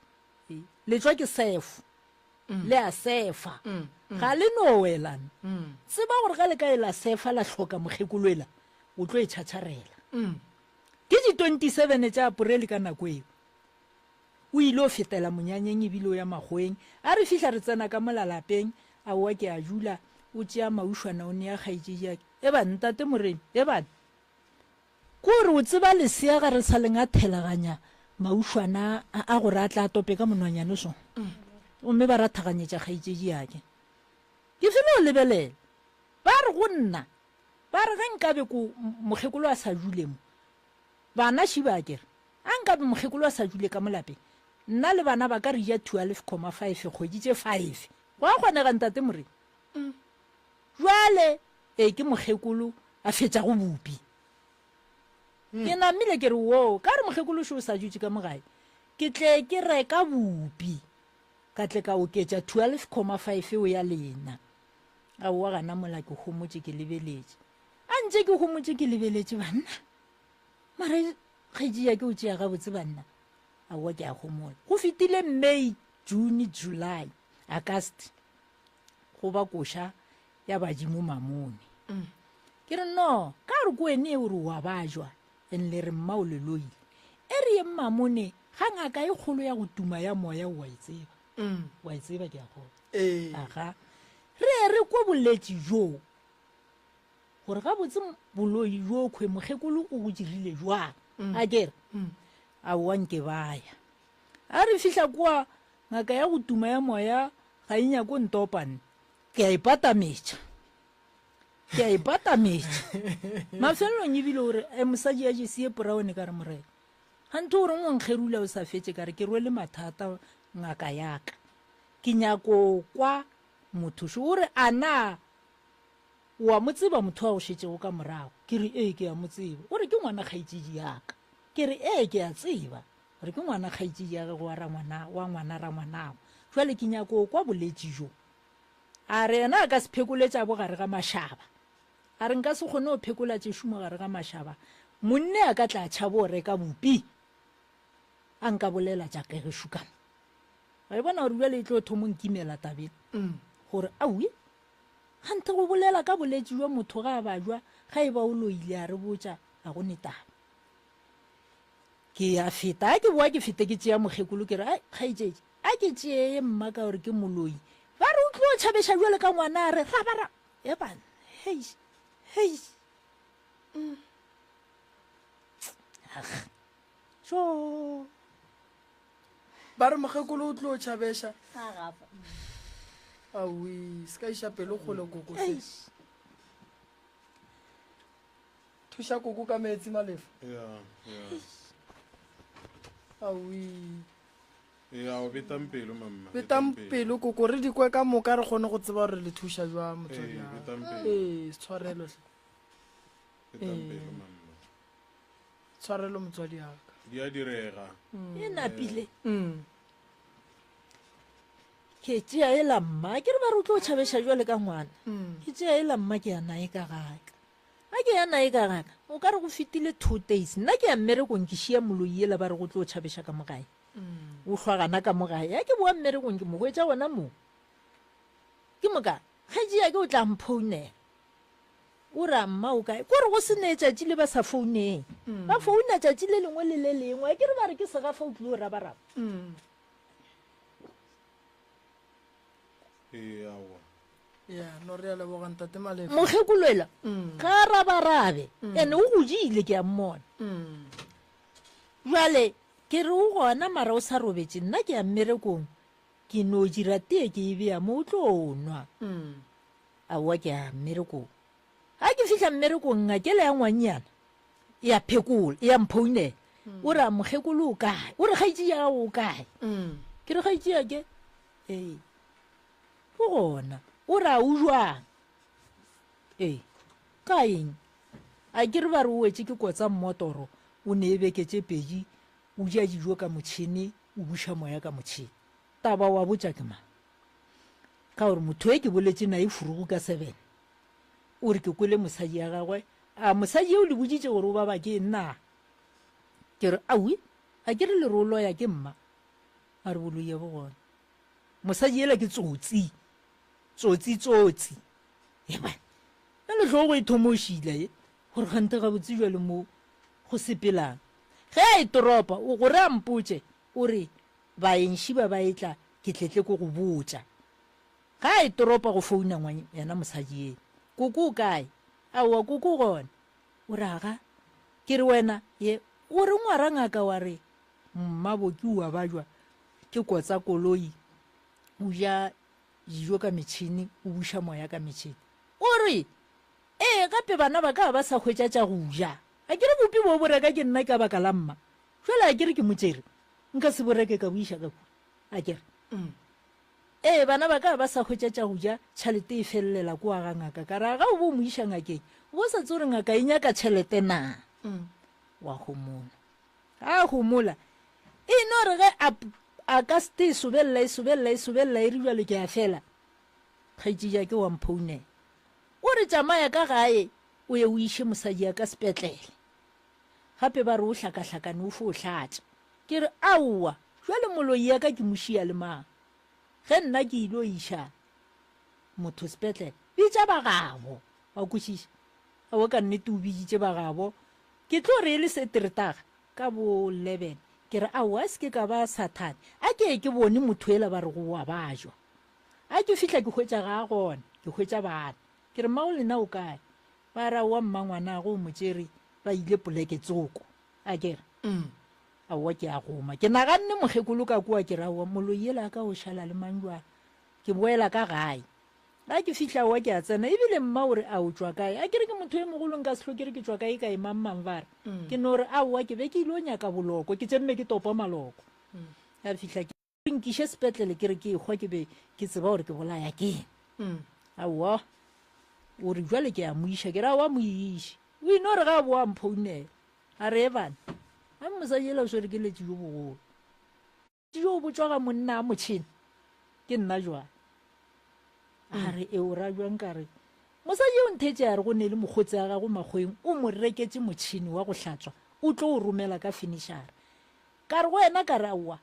letswa ke sefo le a sefa ga le no welana tseba gore ga le ka ela sefa la tlhoka mokgekoloela o tlo e tšhatšharela ke di-27 tša aporele ka nako eo o ile o fetela monyanyeng ebile o ya magweng a re fihla re tsena ka molalapeng a oa ke a jula o tšea maušwana o ne ya kgaitšeak e ba ntate morena e bana ko gore o tseba lesea ga re sa leng a thelaganya maušwana a gore a tla a tope ka monwanyane so omme ba rathaganyetša kgaitšedi ake ke fele o lebelela ba re go nna ba re ge nkabe ko mokgekolo a sa jule mo bana šiba kere a nkabe mokgekolo a sa jule ka molapeng nna le bana ba ka re ja 12,5 kgwedi tše 5 go a kgonega ntate morena jwale ke mokgekolo a fetša go bopi ke namile ke re wo ka re mokgekolo šo o sa jutse ka mogae ke tle ke reka bopi ka tle ka oketša 12,5 o ya lena a oa gana mola ke homotse ke lebeletše a ntse ke homotse ke lebeletše banna mare kgaetšea ke o tšea gabotse banna a oa ke a homola go fetile May, June, July, August go ba koša ya badimo mamone ke re no ka re ko ene o re wa bajwa and le re mma o leloile e re ye mmamone ga ngaka e kgolo ya go tuma ya moya wa e tseba ke a go aga re ko boletši jo gore ga botse boloi jo khwe mogekolo o go dirile jwang a kere a wanke baya a re fihla kwa ngaka ya go tuma ya moya ga inya ko ntopane ke a ipatametša mafelelong ebile gore mosadi ya jesie poraone ka re morena gante gore ngwankgerula o sa fetse kare ke rwele mathata ngaka yaka ke nyako kwa mothoso ore ana wa mo tseba motho wa go šetšego ka morago ke re ke ya mo tseba ore ke ngwana kgaitsedi yaka ke re ke a tseba gore ke ngwana kgaitsedi yaka go wa ngwana ra ngwanago jwale ke nyako kwa boletši jo a re ena a ka se phekoletša bogare ga mašaba a re nka se kgone go phekola tšešomo gare ga mašaba monne a ka tla tšhabo reka bopi a nka bolela jaaka ge šukana ga e bona gore bjale e tlo thomong kimela tabeng gore aue gante go bolela ka boletši jwa motho ga a bajwa ga e ba o loile a re botša a go netaba ke a feta a ke boa ke fete ke tšea mogekolo ke re kgaetšetše a ke tšee mma ka gore ke moloi ba re o tlo tšhabeša jwale ka ngwana a re rabara ebane hei so ba re mogekolo o tlo o tšhabeša aoe se ka iša pelo kgole koko se thuša koko ka metsi malefa aoe o betang pelo mamma betang pelo koko re dikwe ka moka re kgone go tseba gore le thuša jwa motswadi se tshwarelo tshwarelo motswadi yaka di a direga e napile ke tšea e la mma ke re ba re o tlo o tšhabeša jwale ka ngwana ke tšea e la mma ke ya nae ka gaka a ke ya nae ka gaka o ka re go fetile 2 days nna ke ya mmerekong ke šia moloi ela ba re go tlo o tšhabeša ka mogae o hlwagana ka mogae ya ke boa mmerekong ke mogwetša gona mo ke moka kgaetši ya ke o tla mphounela o ra mma o kae kore go sene tšatši le ba sa founeng ba founa tšatši le lengwe le le lengwe ke re ba re ke sega fa o tlile o rabaraba no re a lebogang tate malefa mogekoloela ga rabarabe ande o go jile ke a mmona jale ke re o gona mara o sa robetse nna ke ya mmerekong ke no dira tee ke e beya mo o tlo nwa aowa ke ya mmerekong ga ke fitlha mmerekong ngakele ya ngwanyana ya phekola ya mphounela o re a mogekolo o kae o re kgaetši ya gago o kae ke re kgaetši ya ke o gona o re a o jwang ka eng a ke re ba re o wetse ke kotsa mmotoro o ne e beketse pedi o ja dijo ka motšhini o buša moya ka motšhini taba wa botša ke mang ka gore motho e ke boletše na e furugu ka 7 o re ke kwele mosadi ya gagwe a mosadi eo le boditše gore o baba ke nna ke re aue a ke re le re o loya ke mma a re boloye bo gona mosadi ela ke tsotsi eba e le tlhogo e thomošile gore gante ga botse jwa le mo go sepelang ge a e toropa o gore a mpotse o re baenši ba ba etla ke tletle ko go botša ga a e toropa go founa yena mosadi eno koko o kae aowa koko gona o raga ke re wena ye o re ngwara ngaka wa re mmaboki wa bajwa ke kotsa koloi o ja dijo ka metšhini o buša moya ka metšhini o re gape bana ba ka ba sa hwetša tša go ja a ke re bopi bo boreka ke nna ka baka la mma fela a ke re ke motsere nka se boreke ka boiša ka ku a ke re bana ba ka ba sa hwetša tša go ja tšhalete e felelela ko aga ngaka ka ra ga o bo mo iša ngakeng go sa tse gore ngaka e nyaka tšhelete na wa homola a homola e no re ge a ka ste sobelela e re jwale ke a fela kgaetši ja ke wa mphounela o re tsamaya ka gae o ye o iše mosadi ya ka sepetlele gape ba re o hlakahlakane o fo o hlatša ke re aowa jwale moloi ya ka ke mošia le mang ge nna ke ilo iša motho sepetlele bitša ba gabo wa kwešiša a o ka nnete o biditse ba gabo ke tlo re e le seteretaga ka bo 11 ke re aowa se ke ka ba sathane a ke bone motho ela ba re go wa bajwa a ke fihla ke hwetša ga gona ke hwetša bana ke re mao lena o kae ba ra wa mmangwana go motsere ba ile poleke tsoko a kere aowa ke a goma ke naganne mokgekolo ka kua ke ra wa moloi ela ka o šala le manjwana ke boela ka gae a ke fihla wa ke a tsena ebile mma o re a o tswa kae a kere ke motho e mogolong ka sehlo kere ke tswa kae ka emangmang ba re ke no re aowa ke be ke ile o nyaka boloko ke tsemme ke topa maloko a fihla ke nkiše sepetlele ke re ke ekgwa ke be ke tseba gore ke bolaya keng aowa o re jwale ke a moiša ke ra wa moiše o ino re ga boa mphounela a re ebana a mosadi ela o swere ke letse jo bogolo jo o botswa ga monna a motšhene ke nna jwale a re e o ra jwang ka re mosadi o nthetše a re go ne le mokgotsi a gago makgweng o mo reketse motšhini wa go hlatswa o tlo o romela ka finishara ka re go wena ka re aowa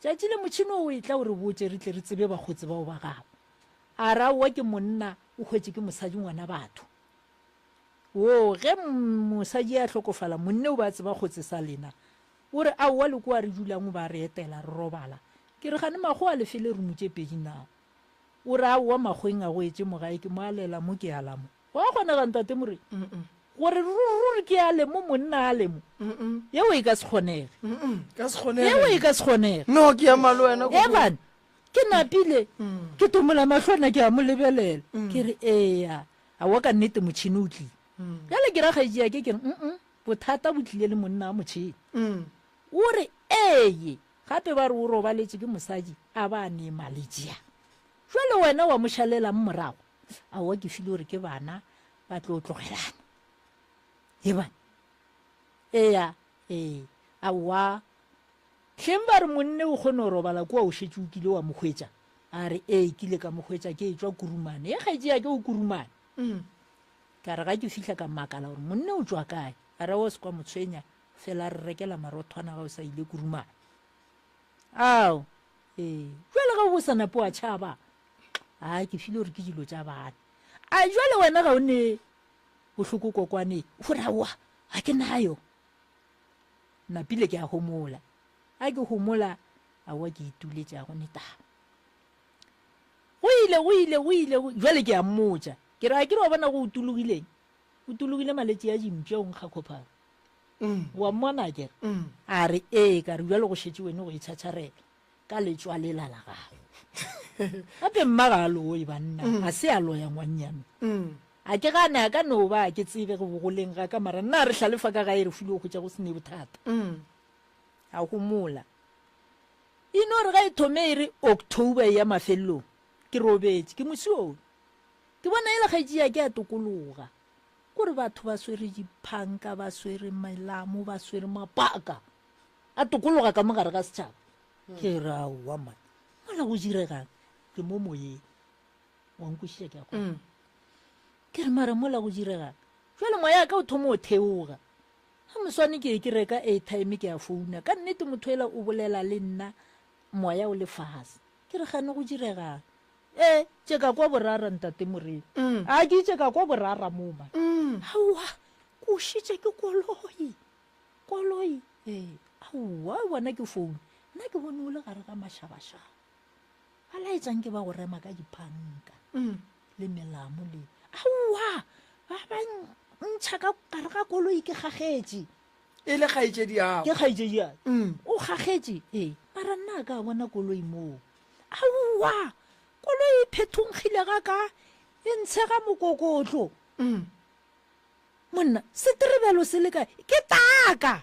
tšatši le motšhini o e tla o re botse re tle re tsebe bakgotsi bao ba gago a re aowa ke monna o hwetse ke mosadi ngwana batho o ge mosadi a hlokofala monne o ba tseba kgotse sa lena o re aowa le ko a re dulang ba re etela re robala ke re gane mago a lefele re motse pedi nao o re aowa makgweng a go etse mogae ke mo alela mo ke alamo go a kgonega ntate more gore ruri ke ale mo monna a lemo yeo e ka se kgonege yeo e ka se kgonege no ke ya malo wena evan ke napile ke tomola mahlwana ke a mo lebelela ke re eya a wa ka nnete motšhini o tlile bjale ke ragaetšea ke kere bothata bo tlile le monna a motšhini o re eye gape ba re o robaletse ke mosadi a ba ne maletšea jwale wena wa mošalela mmorago a wa ke file gore ke bana ba tlo tlogelana ebane eya aowa tlheng ba re monne o kgone go robala kua o šetse o kile wa mokgwetša a re kile ka mokgwetša ke e tswa kurumane e kgaetšea ke o kurumane ka re ga ke fihla ka makala gore monne o tswa kae a re o se kwa motshwenya fela re rekela marothwana ga o sa ile kurumane ao jwale ga o bosanapo wa tšhaba a ke file gore ke dilo tša bana a jwale wena ga o ne bohloko kokwane o re aowa ga ke nayo napile ke a homola a ke homola aowa ke ituletše a go netaba go ile jwale ke a mmotša ke re a ke re wa bona go o tulogile maletši a dimpša o nkga kgophara wa mmona kere a re ka re jwale go šetse wene go itšhatšharela ka letswa lela la gago gape mma ga a loe banna a se a loya ngwannyame a ke gane a ka no ba ke tsebe go bogoleng ga ka mara nna re hlalefa ka gae re file go tša go sene bothata a gomola ino re ga e thome e re october ya mafelelong ke robetse ke mosione ke bona e le gaetšea ke a tokologa kore batho ba swere diphanka ba swere melamo ba swere mapaka a tokologa ka mogare ga setšhaba ke ra wa man mola go diregang ke mo moyeng wa nkošiša ke a kgona ke re mara mola go diregang jwale moya ka o thoma o theoga ga moswane ke ke reka airtime ke a founa ka nnete motho ela o bolela le nna moya o le fase ke re gane go diregang tšeka kwa borara ntate morena a ke tšeka kwa borara moma aowa ko šitše ke koloi aowa bona ke founu nna ke bone o le gare ga mašabašaba a laetsang ke ba go rema ka diphanka le melamo le aowa ba ntšha ka gare ga koloi ke gagetše e le kgaetšedi yago ke kgaetšedi yago o gagetše mara nna ka bona koloi moo aowa koloi e phethongile ga ka e ntshega mokokotlo monna seterebelo se le kae ke taka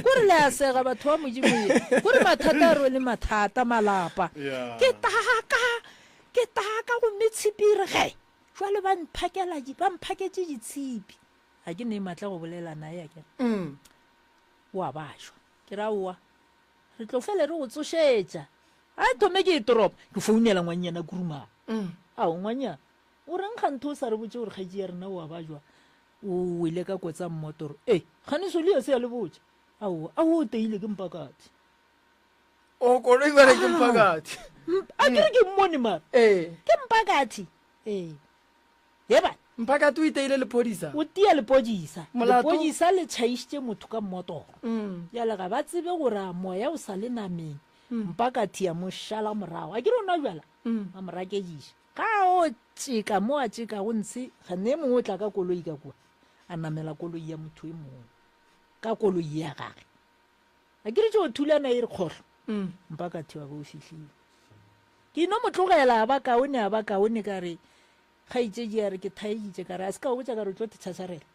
kore le a sega batho ba modimoye kore mathata a rwele mathata malapa ke taka gomme tshipire ge jwale ba mphaketse ditshipi ga ke ne matla go bolela nae a kere wa bašwa ke ra oa re tlo fele re go tsošetša a thome ke e toropa ke founela ngwannyana kurumana ao ngwannyana o reng kgantho o sa re botse gore kgaetsi ya rena oa bajwa o ile ka kwetsa mmotoro kganeso le se ya le botse a o teile ke mpakati o koloi bane ke mpakati a kere ke mmone mara ke mpakati eba mpakate o iteile lepodisa o tia lepodisa Molato? lepodisa le tšhaišitše motho ka mmotoro Mm. jale ga ba tsebe gore a moya o sa le nameng mpakati ya mo šala morago a ke re ona jala a morakejiša ga o tšeka mo a tšeka go ntshe gane mongwe o tla ka koloi ka kua a namela koloi ya motho e mongwe ka koloi ya gage a ke re tšeo thulana e re kgotlho mpakati wa go o fitlhile ke no mo tlogela a ba kaone ka re ga itseji ya re ke thaeditše ka re a se ka go botsa ka re o tlo thetšhatšharela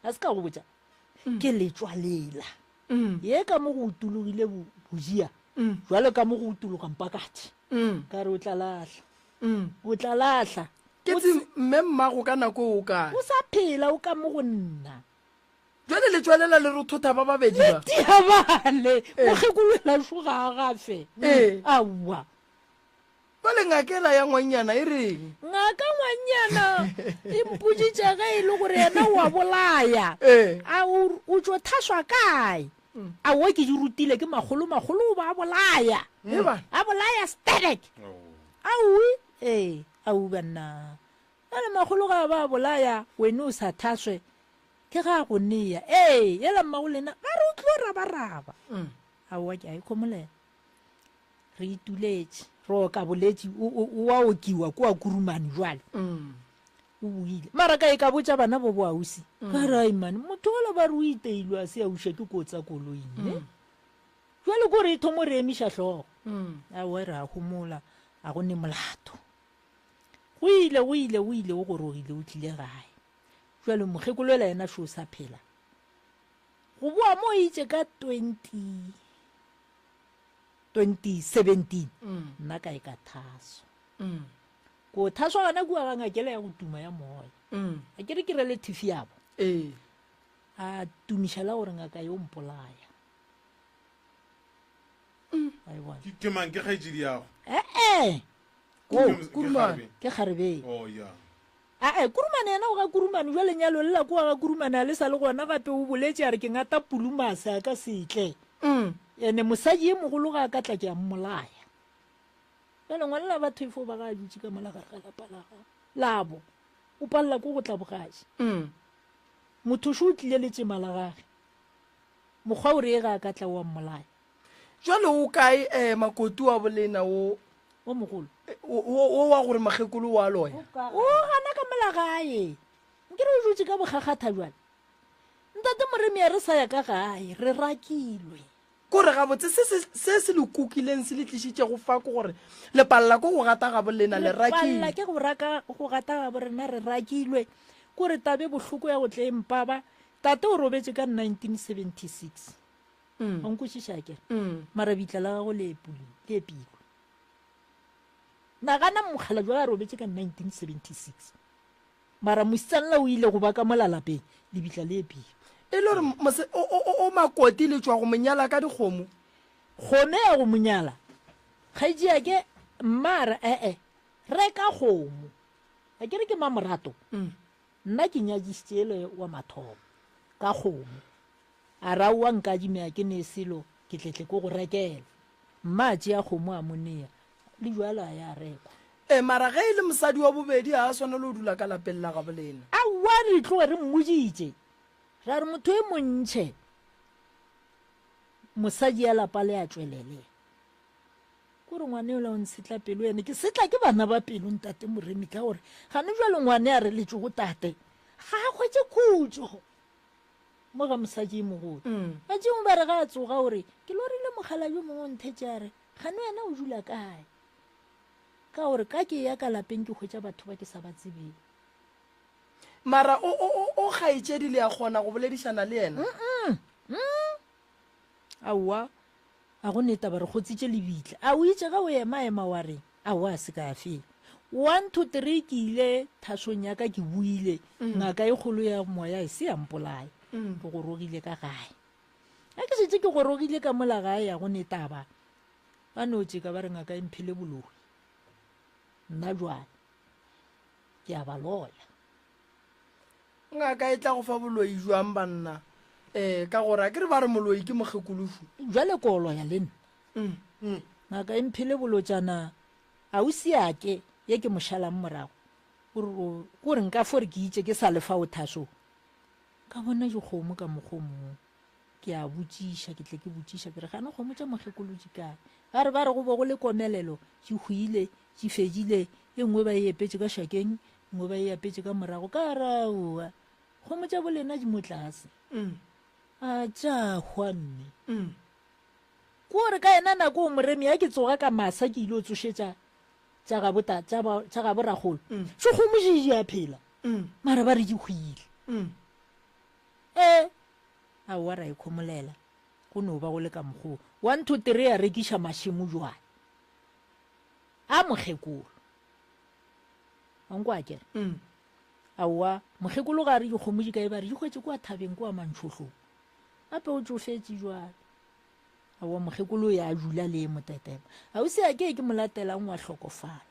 a se ka go botsa ke letswalela ye ka mo go utologile bojia jwale ka mo go utologa mpakati ka re o tla latlha ke tse mme mmago ka nako o kae o sa phela o ka mo go nna jale le tswalela le re thotha ba babedi ba tiabale mokgekolola soga gafe aowa ba le ngakela ya ngwanyana e reng ngaka ngwanyana e mpoditše ge e le gore yena wa bolaya a o tšo thaswa kae a o ke di rutile ke magolo o ba bolaya a bolaya static aui au banna ale magolo ga ba bolaya wena o sa thaswe ke ga go nea yela mmago lena ba re o tlo rabaraba aowa ke a ikgomolela re ituletše ro ka boletše o wa okiwa ko a kurumane jwale o buile mara ka e ka botsa bana bo boausi ka raimane motho ola ba re o iteilwe a se auša ke kotsa koloine jwale ko re e thomo re emiša tlhogo aowa re a gomola a go ne molato go ile o gorogile o tlile gae jwale mokgekoloela yena sho sa phela go boa mo itse ka 2017 nna ka e ka thaso ko thaswa gana kua ga ngakela ya go tuma ya moya a ke re ke relative yabo a tumišala gore ngaka yo mpolaya ke mang ke kgaetsedi yago kurumane ke kgarebe oh ya kurumane yena o ga kurumane jwa lenyalo lela kua ga kurumane a le sa le gona gape o boletse a re ke ngata pulumase a ka setle ene mosadi e mogolo ga a ka tla ke a mmolaya jale ngwanela batho efo ba ga dutse ka mola gare ga lapa la gago labo o palela ko go tla bogaši motho sho o tlile le tsema la gage mokgwa o re e ga a ka tla wa mmolaya jale o kae makoti wa bolena o mogolo o wa gore magekolo wa loya o gana ka mola gae nke re o dutse ka bogagatha jwale ntate moremi ya re sa ya ka gae re rakilwe kore gabotse se se le kukileng se le tlišitše go fa ko gore lepalela ko go gata ga bolena le rakile ke go gata ga borena re rakilwe kore tabe bohloko ya go tle empaba tate o robetse ka 1976 onkwešiša ke mara bitla la gago le epilwe nagana mogala jwa a robetse ka 1976 mara mositsanela o ile go ba ka molalapeng le bitla le epilwe e le gore o makoti le tswa go monyala ka dikgomo kgome ya go monyala kgaetšea ke mmara reka kgomo a ke re ke mamorato nna ke nyadisitše ele wa mathomo ka kgomo a ra oa nkadimea ke ne selo ke tletle ko go rekela mmatše ya kgomo a monea le jwalo a ya rekwa mara ge e le mosadi wa bobedi a swana le o dula ka lapeng la ga bolena a wa re tloge re mmoditše ra re motho e montšhe mosadi ya lapa le a tswelele kore ngwane ola o nsetla pelo ene ke setla ke bana ba pelo ntate moremi ka gore gane jwale ngwane a re letse go tate ga a kgwetse khutso mo ga mosadi e mogolo a tšengwe ba re ga a tsoga gore ke lorile mogala jo mongwe nthetše a re gane wena o dula kae ka gore ka ke ya ka lapeng ke kgwetša batho ba ke sa ba tsebeng mara o kgaetšedi le ya kgona go boledišana le ena aowa a go neta ba re kgotsitše lebitla a o itse ga o ema wa reng aowa a se ka fela 1 2 3 ke ile thasong ya ka ke buile ngaka e kgolo ya moya e se ya mpolaya ke go rogile ka gae a ke setse ke go rogile ka mola gae ya go netaba ba no tšeka ba re ngaka e mphile bologi nna jwale ke a ba loya ngaka e tla go fa boloi jwang banna ka gore a ke re ba re moloi ke mokgekolofu jwale kolo ya le nna ngaka e mphile bolotšana ausi ake ye ke mošalang morago o kore nka fore ke itse ke sa lefa o thaso ka bona dikgomo ka mokgomong ke a botsiša ke tle ke botsiša ke re gana kgomo tša mokgekoloji kae ga re ba re go bo go le komelelo di hwile di fedile e nngwe ba e epetse ka šakeng nngwe ba e apetse ka morago ka raoa kgomo tša bolena di mo tlase a tša hwanne kore ka ena nako o moremi ya ke tsoga ka masa ke ile o tsošetša tša ga boragolo se kgomo di a phela mara ba re di hwile aowa ra ikgomolela go no ba go le ka mokgoo 1 2 3 a rekiša mašimo jwane a mokgekolo anko a kere aowa mokgekolo ga re dikgomo di kae ba re di hwetse kwa thabeng kwa mantšhotlong gape o tsofetse jwale aowa mokgekolo ya jula le motetema ga o se a ke mo latelang wa hlokofala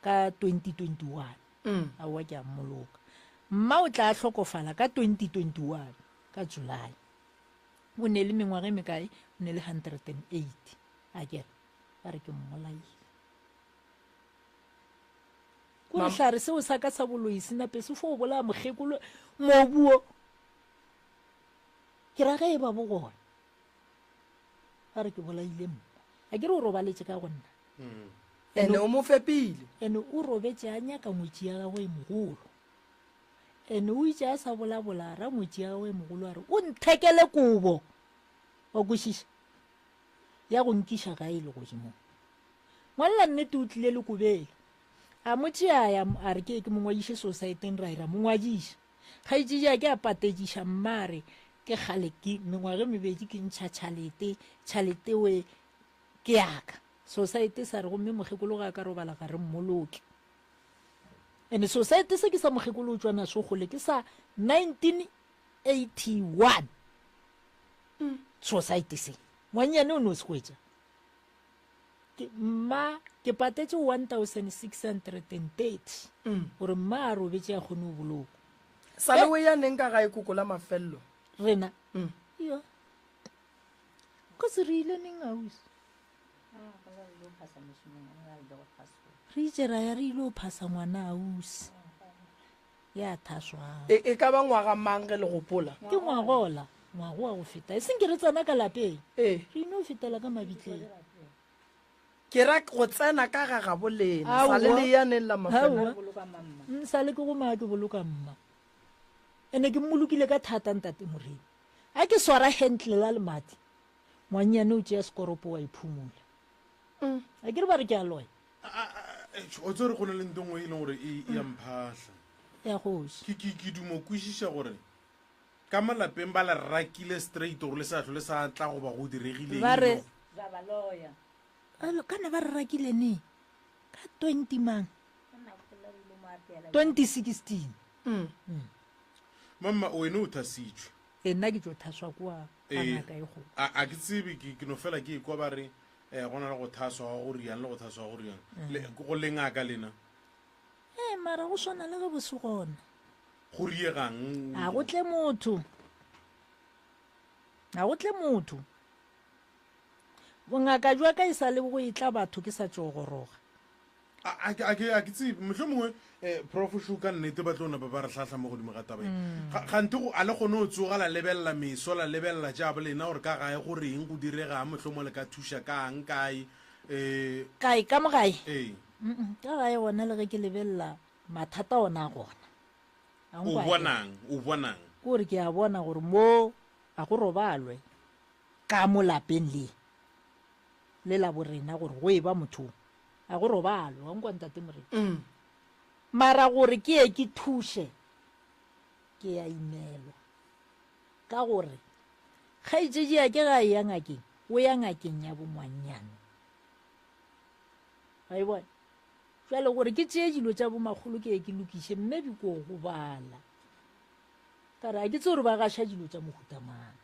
ka 2021 aowa ke a mmoloka mma o tla hlokofala ka 2021 ka July o ne le mengwaga e mekae o ne le 108 a kere ba re ke mmolaile ko hlare seo sa ka sa boloi senape se fo bola mokgekolo mobuo ke ra ga e ba bogona a re ke bolaile mma a ke re o robaletse ka go nna ene o mo fepile ene o robetse a nyaka ngwetši ya gagwe e mogolo ene o itse a sa bolabola ra ngwetši ya gagwe e mogolo a re o nthekele kobo wa kwešiša ya go nkiša gae le godimo ngwalela nnete o tlile le kobele a motse aya a re ke mongwadiše societeng ra ira mongwadiša kgaetšeja ke a patejiša mmare ke gale ke mengwage mebedi ke ntšha tšhalete we ke yaka society sa re gomme mokgekolo ga ka robala ga re mmoloke ene society se ke sa mokgekolo o tswana se gole ke sa 1981 society se ngwanyane o ne o se hwetša mma ke patetse 1630 gore mma a robetse ya kgone o boloko sa le o yaneng ka gae koko la mafelelo rena yo ka se re ile neng ausi re itse ra ya re ile o phasa ngwana ausi ya thaswa e ka ba ngwaga mang ge le gopola ke ngwagola ngwago wa go feta e seng ke re tsena ka lapeng ee re ino o fetela ka mabitleng ke ra go tsena ka ga ga bolena sa le le yaneng la mafelelo sa le ke go maa ke boloka mma ene ke mmolokile ka thata ntate moremi a ke swara hentle la lemati ngwanyane o tšea sekoropo wa iphumola a ke re ba re ke a loya o tse re go na le ntongwe e leng gore e ya mphatlha ya goši ke dumo kwešiša gore ka malapeng ba le rakile straight gore le sa tlhole sa tla go ba go diregileng ba re kana ba re rakile ne ka 20 mang 2016 mamma wena o thasitšwe e nna ke tso thaswa kwa ngaka e go a ke tsebe ke no fela ke kwa ba re go na le go thaswa go riang le go thaswa go riang go le ngaka lena mara go swana le ge bose gona go riegang a go tle motho bongaka jwa ka e sa le go itla batho ke sa tsogoroga a ke tsebe motlho mongwe prof shuka nnete ba tlona ba re tlhatlha mo godimo ga tabae gante a le gone o tsoga la lebelela meso la lebelela jabo lena gore ka gae go reng go direga motlho mo le ka thuša kang kae kae ka mogae ee ka gae gona le ge ke lebelela mathata ona a gona o bonang kore ke a bona gore mo a go robalwe ka mo lapeng le la borena gore go e ba mothong a go robalwe wa nkwa ntate morena mara gore ke ye ke thuše ke ya imelwa ka gore kgaetšedi ya ke ga e ya ngakeng o ya ngakeng ya bongwanyane ga e bone jale gore ke tšee dilo tša bomakgolo ke ye ke lokiše mme biko go bala kare a ke tse gore ba gaša dilo tša mohutamana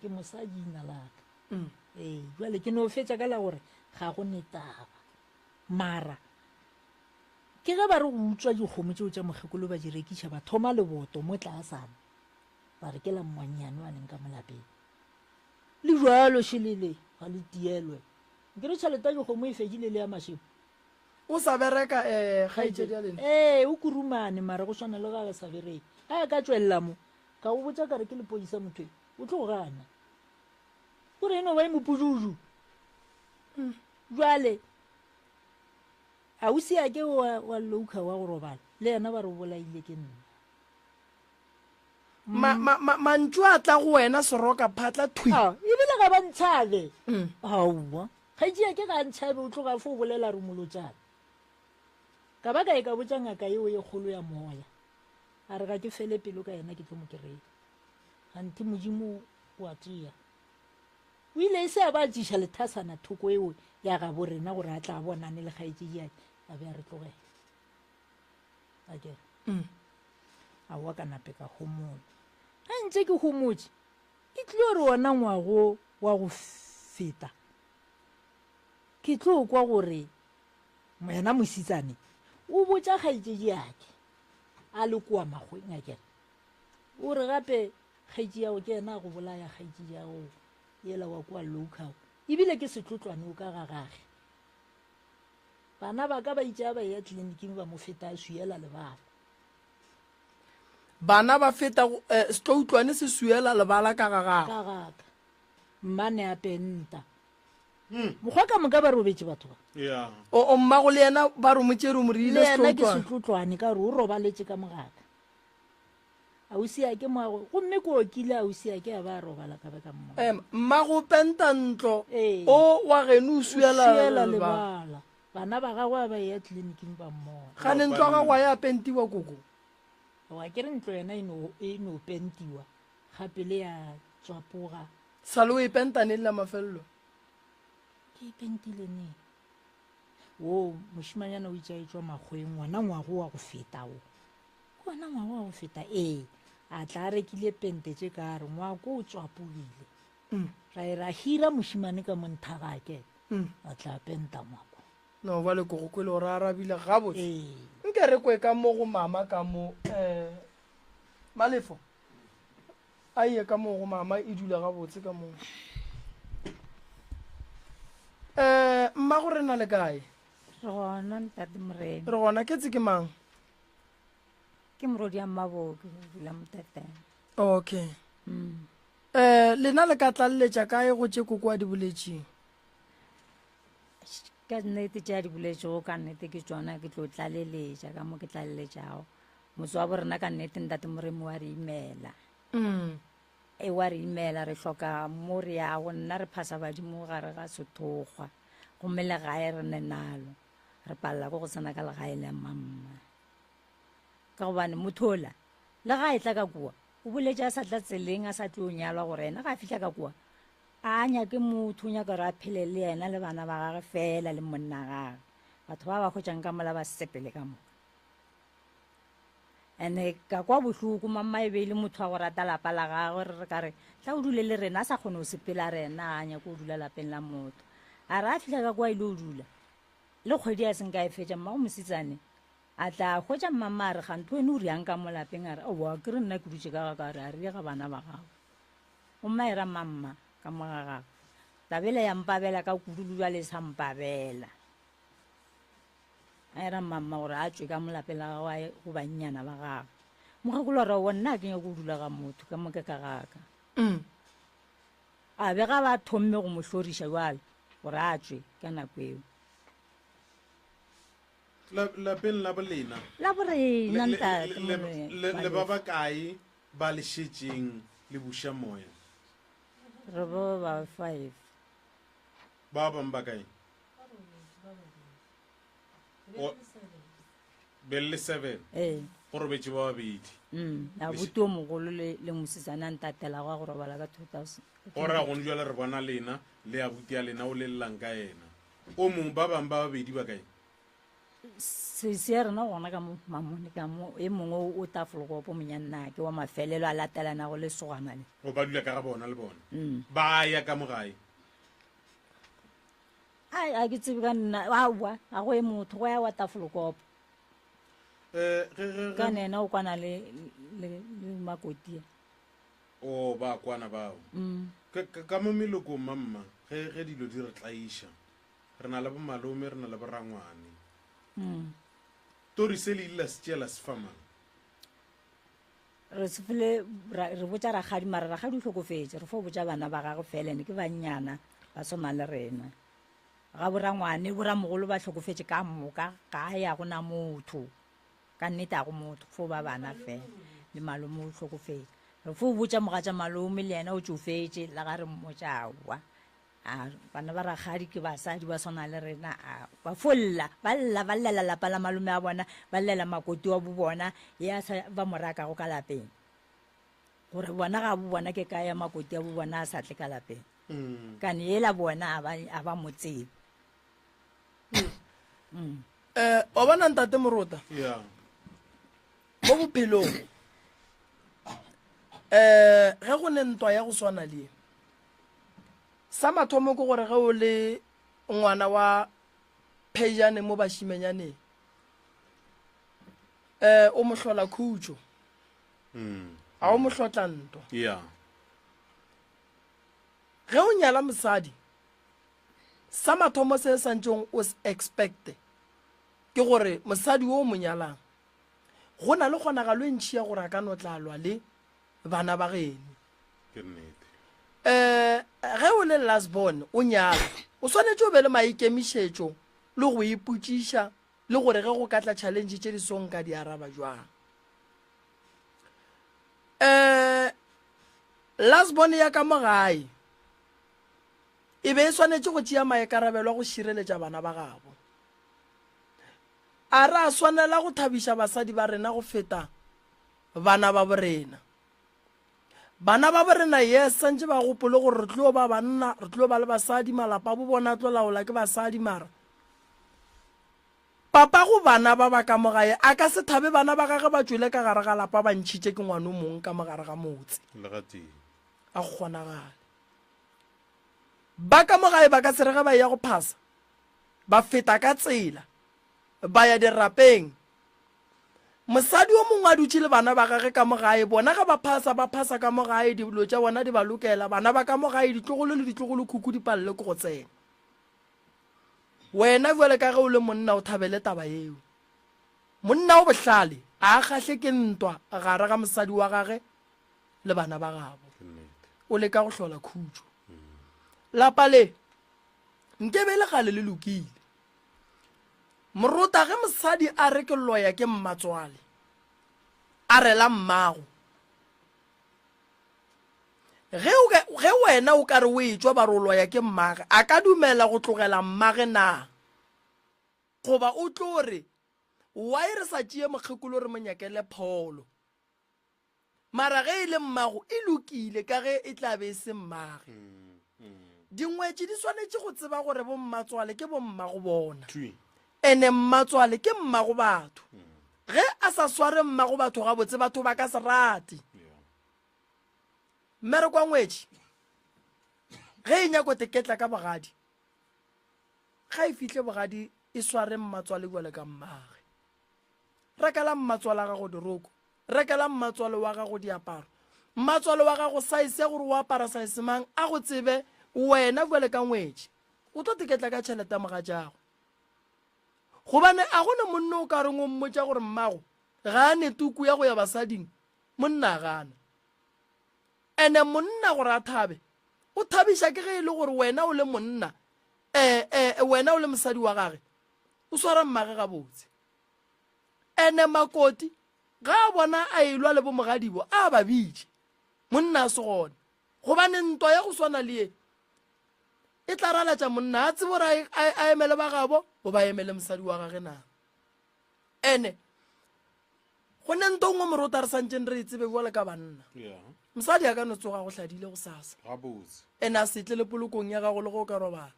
ke mosadi ina laka ee jale ke no fetša ka la gore ga go netaba mara ke ge ba re go utswa dikgomo tšeo tša mokgekolo ba di rekiša ba thoma leboto mo tlaasana ba re ke la mmanyane wa leng ka molapeng le jalo šhelele ga le tielwe ke re tšhalete ya dikgomo e fedile le ya mašemo o sa bereka kgaitsedi ya lena o kurumane mara go tshwana le ga sa bereke a ka tswelela mo ka go botsa kare ke lepodisa motho o tlo go gana o re eno ba e mopududu jwale ausi a ke wa louka wa go robala le yena ba re o bolaile ke nna mantšu a tla go wena seroka phatla thui ebile ga ba ntšhabe aowa kgaitsia ke ga ntšhabe o tloga fo o bolela re molotsana ka ba kae ka botsa ngaka eo e kgolo ya moya a re ga ke fele pelo ka yena ke tlo mo kereka gante modimo wa tia o ile e se a ba jiša lethasana thoko eo ya ga borena gore a tla bonane le kgaitsediake a be a re tlogela akere aowa ka nape ka homola ga ntse ke homotse ke tlile gore ona ngwago wa go feta ke tlo kwa gore moena mositsane o botsa kgaitsediake a le kua magweng akere o re gape kgaitsi yago ke ena go bolaya kgaitsi yago ela wa kwa local ebile ke setlotlwane o ka gagage bana ba ka ba itse ba ya tleliniking ba mo feta a suela lebala bana ba feta setloutlwane se suela lebala ka gagago ka gaga mmane a penta mokgwa ka moka ba robetse batho ba ya o mmago le yena ba romotse re mo re le ile yena ke setloutlwane setlotlwane ka gore o robaletse ka mogaka ausi a ke moago gomme ko okile ausi a ke a ba robala ka be ka mmogo mmago penta ntlo Ee. o wa geno o suela suela lebala lebala bana ba gagwe ba ya tleliniking ba mmogo gane ntlo ya gago ya pentiwa koko wa ke re ntlo yena e no pentiwa gape le ya tswapoga sale o e pentane le la mafelelo ke ipentile ne wo moshimanyana o itse a etswa magweng ngwana ngwago wa go feta o ke ngwana ngwago wa go feta a tla a rekile pente tse ka re ngwako o tswapogile ra e ra hira moshimane ka monthagake a tla penta ngwako no ba le koko kwele gore a arabile gabotse ee nke re kwe ka mo go mama ka mo malefo a ye ka mo go mama e dula gabotse ka moo mmago re na le kae re gona ntate morena re gona ke tse ke mang ke morodi ya mmaboke go dula motateng okay lena le ka tlaleletša kae go tše koko a di boletseng ka nnete tša di boletsego ka nnete ke tsona ke tlo tlaleletša ka mo ke tlaleletšago motse wa borena ka nnete ntate moremi wa re imela wa re imela re hloka mo re yago nna re phasa badimo gare ga sethokgwa gomme legae re nenalo re palela ko go tsena ka legae le mamma ka gobane motho ola le ga e tla ka kua o boletša a sa tla tseleng a sa tlo nyalwa gore ena ga a fitlha ka kua a nyake motho o nyaka gore a phele le yena le bana ba gage fela le monna gage batho ba ba kgwetsang ka mola ba sepele ka moka ande ka kwa bohloko mamma e be le motho wa go rata lapa la gagwe re ka re tla o dule le rena a sa kgone go sepela rena a nyako o dula lapeng la motho a re a fitlha ka kwa ile o dula le kgwedi a seng ka e fetša mmago mositsane a tla hwetša mmama a re gantho ene o riang ka mo lapeng a re oa ke re nna ke dutse ka gaka re a re ga bana ba gago o mma e ra mamma ka mo ga gago tabele ya mpabela ka kudulu jwale sa mpabela a e ra mamma gore a tswe ka mo lapeng la gagwe go bannyana ba gagwe mogakolo ra o nna a ke nyako o dula ga motho ka moke ka gaka a be ga ba thomme go mo hloriša jwale gore a tswe ka nako eo lapeng la bolena la borena ntate le ba ba kae ba le šetšeng le buša moya re bo ba 5 ba bang ba kae be le 7 go robetse ba babedi a buti o mogolo le mosetsana a ntatela go a go robala ka 2000 go ra gone jwale re bona lena le abuti ya lena o lelelang ka ena o mongwe ba bang ba babedi ba kae se ya rena gona ka mo mamone ka mo e mongwe o tafolokopo monyannake wa mafelelo a latelanago le sogana le go ba dula ka ga bona le bona ba ya ka mogae a ke tsebe ka nna aowa a go e motho go ya wa tafolokopo ka nena o kwana le makotia o ba kwana bao ka mo melokong mamma ge dilo di re tlaiša re na le bomalome re na le borangwane tori se le ile se tšeela sefamang re sefile re botsa ragadi mara ragadi o tlhokofetse re fo botsa bana ba gagwe fela ne ke bannyana ba soma le rena ga borangwane boramogolo ba tlhokofetse ka moka ga ya gona motho ka nnete a go motho fo ba bana fela le malome o tlhokofetse re fo botsa moga tsa malome le ena o tsofetse la ga re mmotsawa bana ba ragadi ke basadi ba sona le rena ba folla ba llela lapa la malome a bona ba llela makoti wa bo bona ya sa ba moraka go ka lapeng gore bona ga bo bona ke kaya makoti ya bo bona a sa tle ka lapeng kane ela bona a ba motsebe o bona ntate Morota ya mo bophelong ge go ne ntwa ya go swana le sa mathomo ke gore ge o le ngwana wa phejane mo bashimenyaneng o mo hlola khutso a o mo hlotla ntwa ya ge o nyala mosadi sa mathomo se santseng o se expecte ke gore mosadi o mo nyalang go na le kgonagalo e ntšhi ya gore a ka no tlalwa le bana ba geno ke nnete ge o le lasbon o nyala o swanetse o be le maikemišetšo le go ipotšiša le gore ge go ka tla challenge tše di song ka di araba jwang lasbon ya ka mo gae e be e swanetse go tšea maikarabelo a go šireletša bana ba gabo a re a swanela go thabiša basadi ba rena go feta bana ba borena bana ba borena yes santse ba gopole gore re tlo ba banna re tlo ba le basadi malapa bo bona tlo laola ke basadi mara papa go bana ba ba ka mogae a ka se thabe bana ba gage ba tswele ka gare ga lapa ba ntšhitše ke ngwane o mongwe ka mogare ga motse le gateng a go kgonagale ba ka mogae ba ka se rege ba ya go phasa ba feta ka tsela ba ya dirapeng mosadi o mongwe a dutse le bana ba gage ka mogae bona ga ba phasa ka mogae dilo tša bona di ba lokela bana ba ka mogae ditlogolo le ditlogolo khukhu di palele ko go tsena wena jale ka ge o le monna o thabele taba eo monna o bohlale a kgahle ke ntwa gare ga mosadi wa gage le bana ba gabo o le ka go hlola khutso lapa le nke be le gale le lokile Morota ge mosadi a re ke loya ke mmatswale a rela mmago ge wena o ka re o etswa ba re o loya ke mmage a ka dumela go tlogela mmage na goba o tlo re wa e re sa tšee mokgekolo re monyakele pholo mara ge e le mmago e lokile ka ge e tla be e se mmage dingwetši di swanetše go tseba gore bo mmatswale ke bo mmago bona ene mmatswale ke mmago batho ge a sa sware mmago batho ga botse batho ba ka se rate mmere kwa ngwetši ge e nyako teketla ka bogadi ga e fihle bogadi e sware mmatswale jale ka mmage rekela mmatswale ga go diroko rekela mmatswale wa gago diaparo mmatswale wa gago saese gore o apara saese mang a go tsebe wena jale ka ngwetši o tlo teketla ka tšhelete ya moga jago gobane a gone monna o ka reng o mmotša gore mmago ga a netuku ya go ya basading monna gana ene monna gore a thabe o thabiša ke ge e le gore wena o le monna wena o le mosadi wa gage o swara mmage gabotse ene makoti ga a bona a elwa le bomogadibo a ba bitše monna a se gone gobane ntwa ya go swana le e tla ralatša monna a tsebo gore a emele ba gabo o ba emele mosadi wa gage na ene go ne nto ngwe Morota re santseng re e tsebe jale ka banna mosadi a ka no tsoga go hladile go sasa ene a setle le polokong ya gago le go ka robala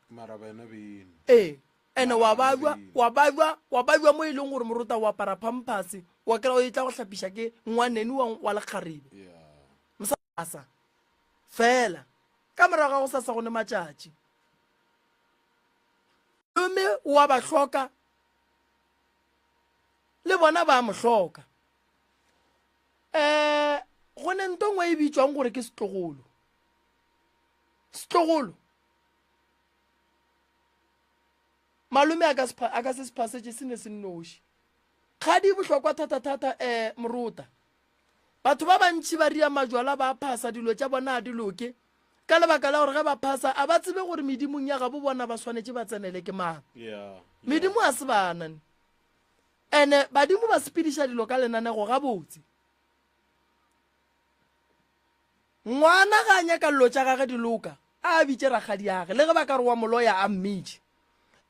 ene wa bajwa mo e leng gore Morota o apara pampase wa kry o e tla go hlapiša ke ngwaneni wa lekgarebe mosasa fela ka morago ga go sasa go ne matšatši mme wa ba hloka le bona ba mo hloka go ne nto ngwe e bitswang gore ke setlogolo malome a ka se sephasetse se ne se nnoši kgadi bohlokwa thata-thata moruta batho ba bantši ba ria majwala ba phasa dilo tša bona a di loke ka lebaka la gore ge ba phasa a ba tsebe gore medimong ya gabo bona ba swanetše ba tsenele ke mang medimo a se banane ande badimo ba sepediša dilo ka lenanego gabotse ngwana ga a nyaka dilo tša gage di loka a bitše ragadi yage le ge ba ka re wa moloya a mmitše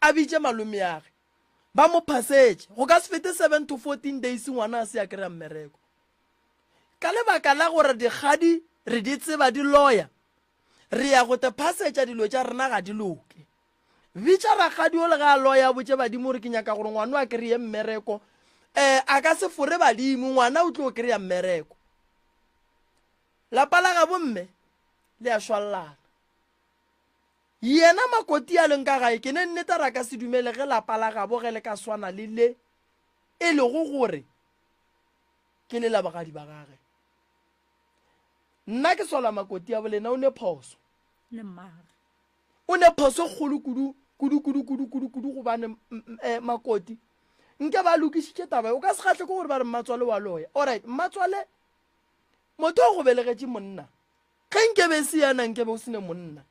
a bitše malome yage ba mo phasetše go ka se fete 7 to 14 days ngwana a se ya kry-a mmereko ka lebaka la gore dikgadi re di tseba di loya re ya go te phasetša dilo tša rena ga di loke bitša ragadi o le ga a loya botse badimo re ke nyaka gore ngwana a kry-e mmereko a ka se fore badimo ngwana o tlo o kry-a mmereko lapa la ga bomme le a šwallana yena makoti a leng ka gae ke ne nnete ra ka se dumele ge lapa la gabo ge le ka swana le le e lego gore ke le la bagadi ba gage nna ke sola makoti a bolena o ne phoso le mmagwe o ne phoso kgolo kudu gobane makoti nke ba lokišitše taba o ka se kgahle ke gore ba re mmatswale wa loya alright mmatswale motho o go belegetše monna ge nkebe se yana nkebe o sene monna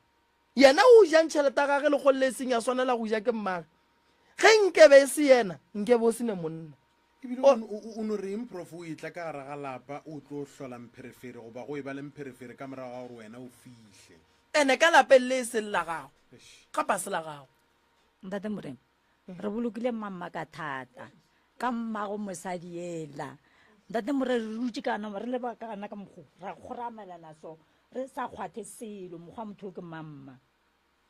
yena o jang tšhelete gage le kgolle e seng ya swanela go ja ke mmage ge nkebe se yena nkebe o sene monna ebile o no reng prof o itla ka gare ga lapa o tlo hlola mpherefere goba go e ba le mpherefere ka morago ga gore wena o fihle ene ka lapeng le e se lla gago kapa se la gago ntate morena re bolokile mamma ka thata ka mmago mosadi ela ntate more re rutse kana re le ba kana ka mokgo ra goramelana so re sa kgwathe selo mokgwa motho ke mamma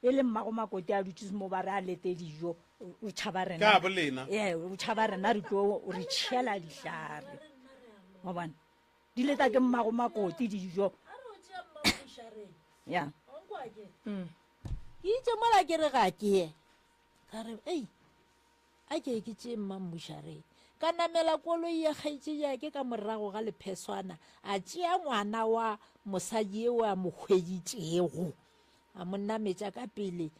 e le mmago makoti a dutse mo ba re a lete dijo o tšhaba rena ka bolena o tšhaba rena re tlo re tšhela dihlare wa bona di leta ke mmago makoti dijo ya ke itse mola ke re ga ke ka re ei a ke tše mmammušareng ka namela koloi ya kgaitse yake ka morago ga lepheswana a tšea ngwana wa mosadi eo a mo hweditšego a mo nametša ka pele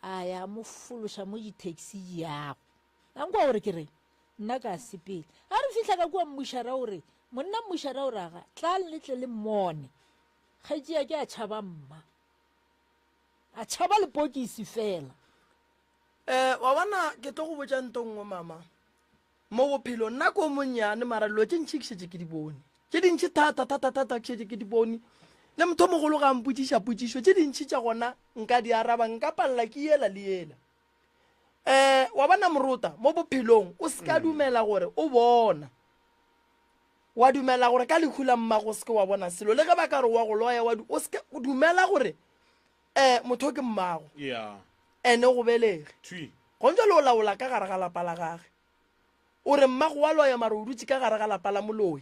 a ya mo fološa mo di-taxi yago nankwa gore ke re nna ka sepele ga re fitlha ka kua mmušara gore monna mmušara o raga tla letle le mmone kgaitse yake a tšhaba mma a tšhaba lepokisi fela wa bona ke tlo go botša ntongwe mama mo bophelo nna ko monnyane mara dilo tše ntšhi ke šetse ke di bone tše dintšhi thata ke šetse ke di bone le motho mogolo ga mpotšišapotšišo tše dintšhi tša gona nka di araba nka palela ke yela le yela wa bona moruta mo bophelong o se ka dumela gore o bona wa dumela gore ka lekhula mmago se ke wa bona selo le ge ba ka re wa go loya o se o dumela gore motho ke mmago ene go belege go ntse le o laola ka gare ga lapa la gage o re mmago wa loya mare o dutse ka gare ga lapa la moloi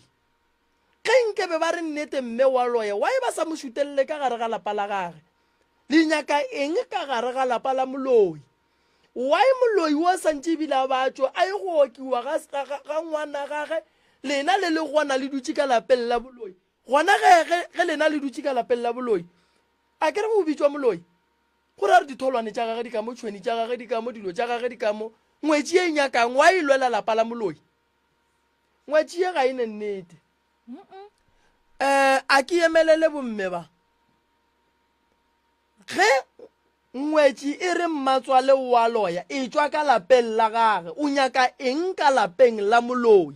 ge nkebe ba re nnete mme wa loya wa e ba sa mo šutelele ka gare ga lapa la gage le nyaka eng ka gare ga lapa la moloi wa e moloi o santse ebile a batšo a e go okiwa ga ngwana gage lena le le gona le dutse ka lapeng la boloi gona ge lena le dutse ka lapeng la boloi a ke re bo bitswa moloi gore a re ditholwane tša gage di ka mo tšhweni tša gage di ka mo dilo tša gage di ka mo ngwetši e nyakang wa e lwela lapa la moloi ngwetši e ga e ne nnete a ke emelele bomme ba ge ngwetši e re mmatswale wa loya e tšwa ka lapeng la gage o nyaka eng ka lapeng la moloi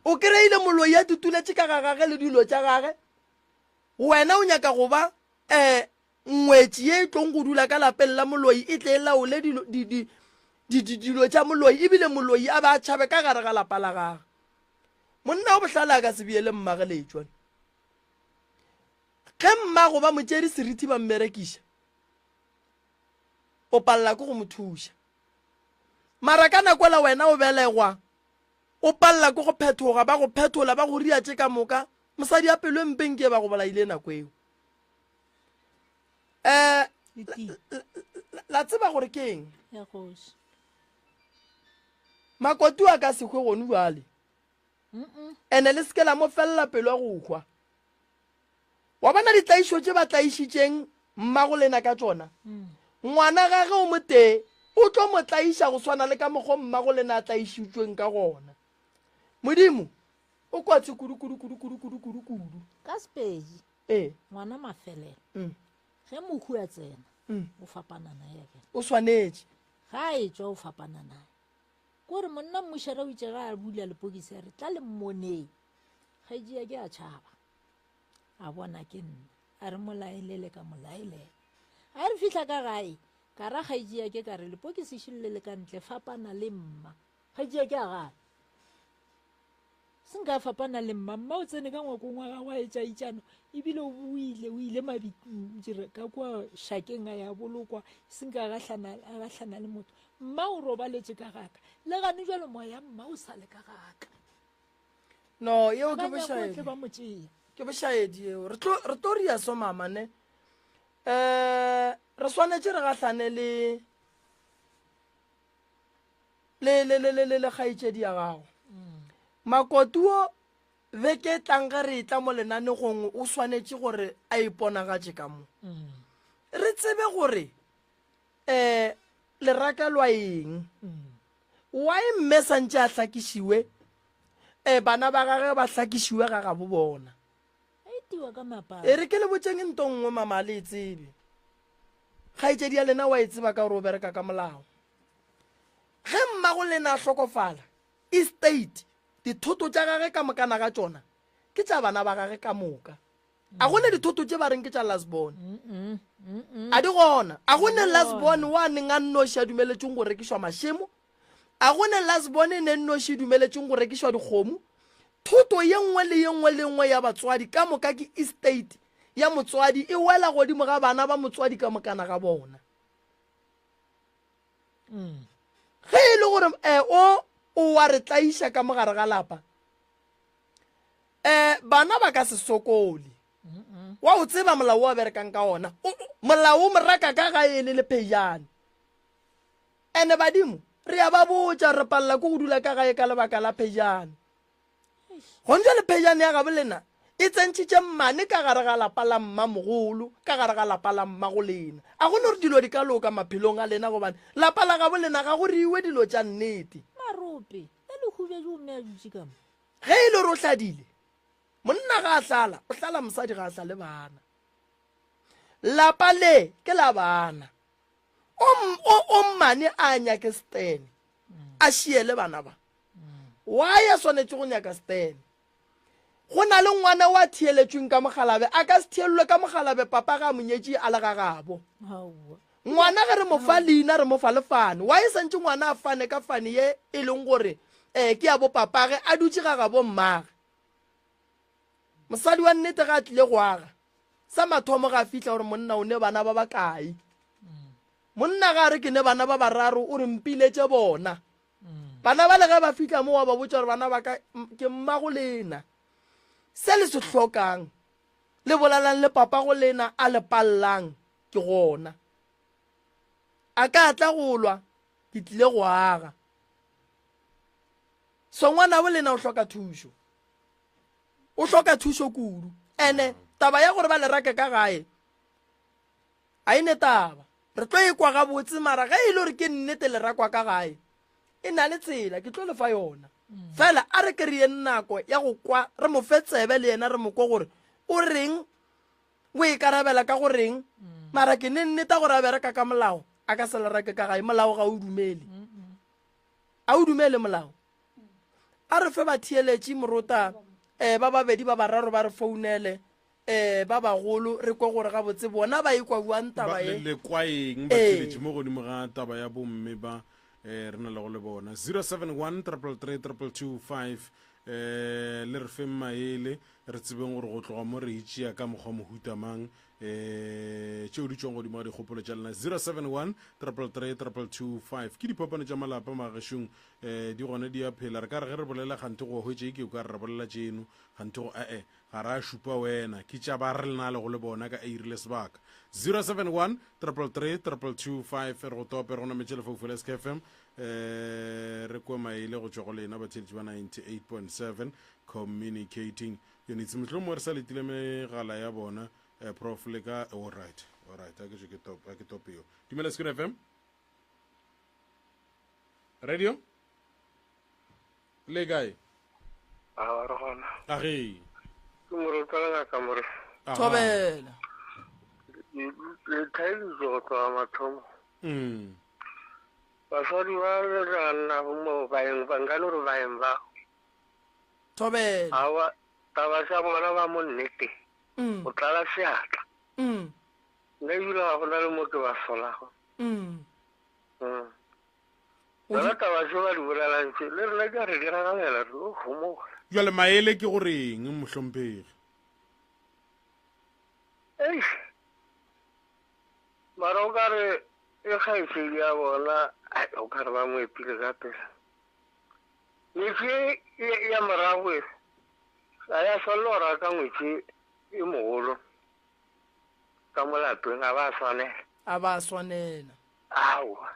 o kry-ile moloi ya tutuletše ka ga gage le dilo tša gage wena o nyaka go ba ngwetši ye e tlong go dula ka lapeng la moloi e tle e laole dilo tša moloi ebile moloi a ba tšhabe ka gare ga lapa la gage monna o bohlale a ka se biele mmage letšwane ge mmago ba motšedi seriti ba mmerekiša o palela ke go mo thuša mara ka nakola wena o belegwa o palela ke go phethoga ba go phethola ba go riatše ka moka mosadi ya pelo empeng ke ba go bolaile nako eo la tseba gore ke eng makoti a ka sekgwe gone bjale ene le seke la mo felela pelo a go hwa wa bona ditlaišo tše ba tlaišitšeng mmago lena ka tšona ngwana gage o mote o tlo mo tlaiša go swana le ka mokgwa mmago le na a tlaišitšweng ka gona modimo o kwatse kudu ka Sepedi ngwana Mafelelo ge mohu a tsena o fapana naye o swanetše ga e tswa o fapana naye kore monna mmošara o itse ga a bula lepokisi a re tla le mmoneng ga ejea ke a tšhaba a bona ke nna a re molaelele ka molaelele a re fitlha ka gae ka ra ga ejea ke ka re lepokisi šilele le ka ntle fapana le mma ga ejea ke a gae senka fapana le mma o tsene ka ngwakong wa gago a etšaitšano ebile o ile mabitire ka kwa šakeng a ya bolokwa senka gahlana le motho mma o robaletše ka gaka le gane jalo moya mma o sa le ka gaka no yeo ke ba motšea ke bošaedi eo re tlo ria so mamane re swanetše re gahlane le kgaetšedi ya gago makotuo beke tlang ga re tla mo lenanegong o swanetše gore a iponagatše ka mo re tsebe gore leraka lwa eng why mme santše a hlakišiwe bana ba gage ba hlakišiwe ga ga bo bona e re ke le botseng nto nngwe mama le e tsebe kgaetšedi ya lena wa e tseba ka gore o bereka ka molao ge mmago lena a hlokofala estate dithoto tša gage ka mokana ga tšona ke tša bana ba gage ka moka a gone dithoto tše ba reng ke tša lasbon a di gona a gone lasbon wa neng a nnoši a dumeletšeng go rekišwa mašemo a gone lasbon e ne nnoši dumeletšeng go rekišwa dikgomo thoto ye nngwe le ye nngwe le nngwe ya batswadi ka moka ke estate ya motswadi e wela godimo ga bana ba motswadi ka mokana ga bona ge e le gore o wa re tlaiša ka mogare ga lapa bana ba ka se sokole wa o tseba molao wa berekang ka ona molao o moraka ka ga e le phejane ene badimo re ya ba botša re palela ko go dula ka gae ka lebaka la phejane gonja le phejane ya gabo lena e tsentšitše mmane ka gare ga lapa la mmamogolo ka gare ga lapa la mmago lena a gone gore dilo di ka loka maphelong a lena gobane lapa la gabo lena ga go riwe dilo tša nnete marope e le hubedi o mme a dutse ka mo ge e le gore o hladile monna ga a hlala o hlala mosadi ga a hla le bana lapa le ke la bana o mmane a nyake stene a šiele bana ba wa ya swanetše go nyaka stene go na le ngwana wa thieletšweng ka mogalabe a ka se thielelwe ka mogalabe papa ga monyetši a le ga gabo ngwana ge re mo fa leina re mo fa lefane wa e santše ngwana a fane ka fane ye e leng gore ke ya bo papage a dutse ga gabo mmage mosadi wa nnete ga a tlile go aga sa mathomo ga a fitlha gore monna o ne bana ba bakae monna ga re ke ne bana ba bararo o re mpiletše bona bana ba le ge ba fitlha mo wa ba botša gore bana ba ke mmago lena se le se hlokang le bolalang le papa go lena a le pallang ke gona a ka tla go lwa ke tlile go aga so ngwana bo lena o hloka thušo kudu ene taba ya gore ba le rake ka gae a ine taba re tlo ekwa ga botse mara ga e le gore ke nnete le rakwa ka gae e na le tsela ke tlo le fa yona fela a re kry-e nako ya go kwa re mo fe tsebe le yena re mo kwa gore o reng o ikarabela ka goreng mara ke ne nneta gore a bereka ka molao a ka se le reke ka gae molao ga o dumele a o dumele molao a re fe ba thieletše morota ba babedi ba bararo ba re founele ba bagolo re kwa gore ga botse bona ba ikwa buang taba e le kwaeng ba thieletše mo godimo ga taba ya bomme ba re na le go le bona 071 333 le re feng maele re tsebeng gore go tloga mo re itšea ka mokgwa mohutamang tšeo di tšwang godimo ga dikgopolo tša lena 071 333 ke dipapane tša malapa magešong di gone di a phela re ka re ge re bolela gante go hwetše ke o ka re bolela tšeno gante go ga ra šupa wena ke tša ba re lena le go le bona ka a irile sebaka 071 333 re go tope re go nametše lefaufela SKFM re kwe maele go tšwa go lena batheletši ba 98.7 communicating yonitse motlho mo re sa letile megala ya bona prof le ka alright a ke tope yo dumela SKFM radio le kae a re gona a ge ke morutwana ka more thobela le thaediso go tloga mathomo mm basadi ba lerannago mo baeng bankane gore baeng ba thobela aa taba sa bona ba mo nnete go tlala seatla nna ebile ga go na le mo ke ba solago tsona taba se ba di bolelantse le rena ke re diragalela re o gomoga jale maele ke goreng mohlomphegi ei mara o ka re e kgaisedi ya bona o ka re ba mo epile ka pela ngwetse ya morago a ya solo raka ngwetse e mogolo ka mo lapeng a ba swanela a ba swanela aowa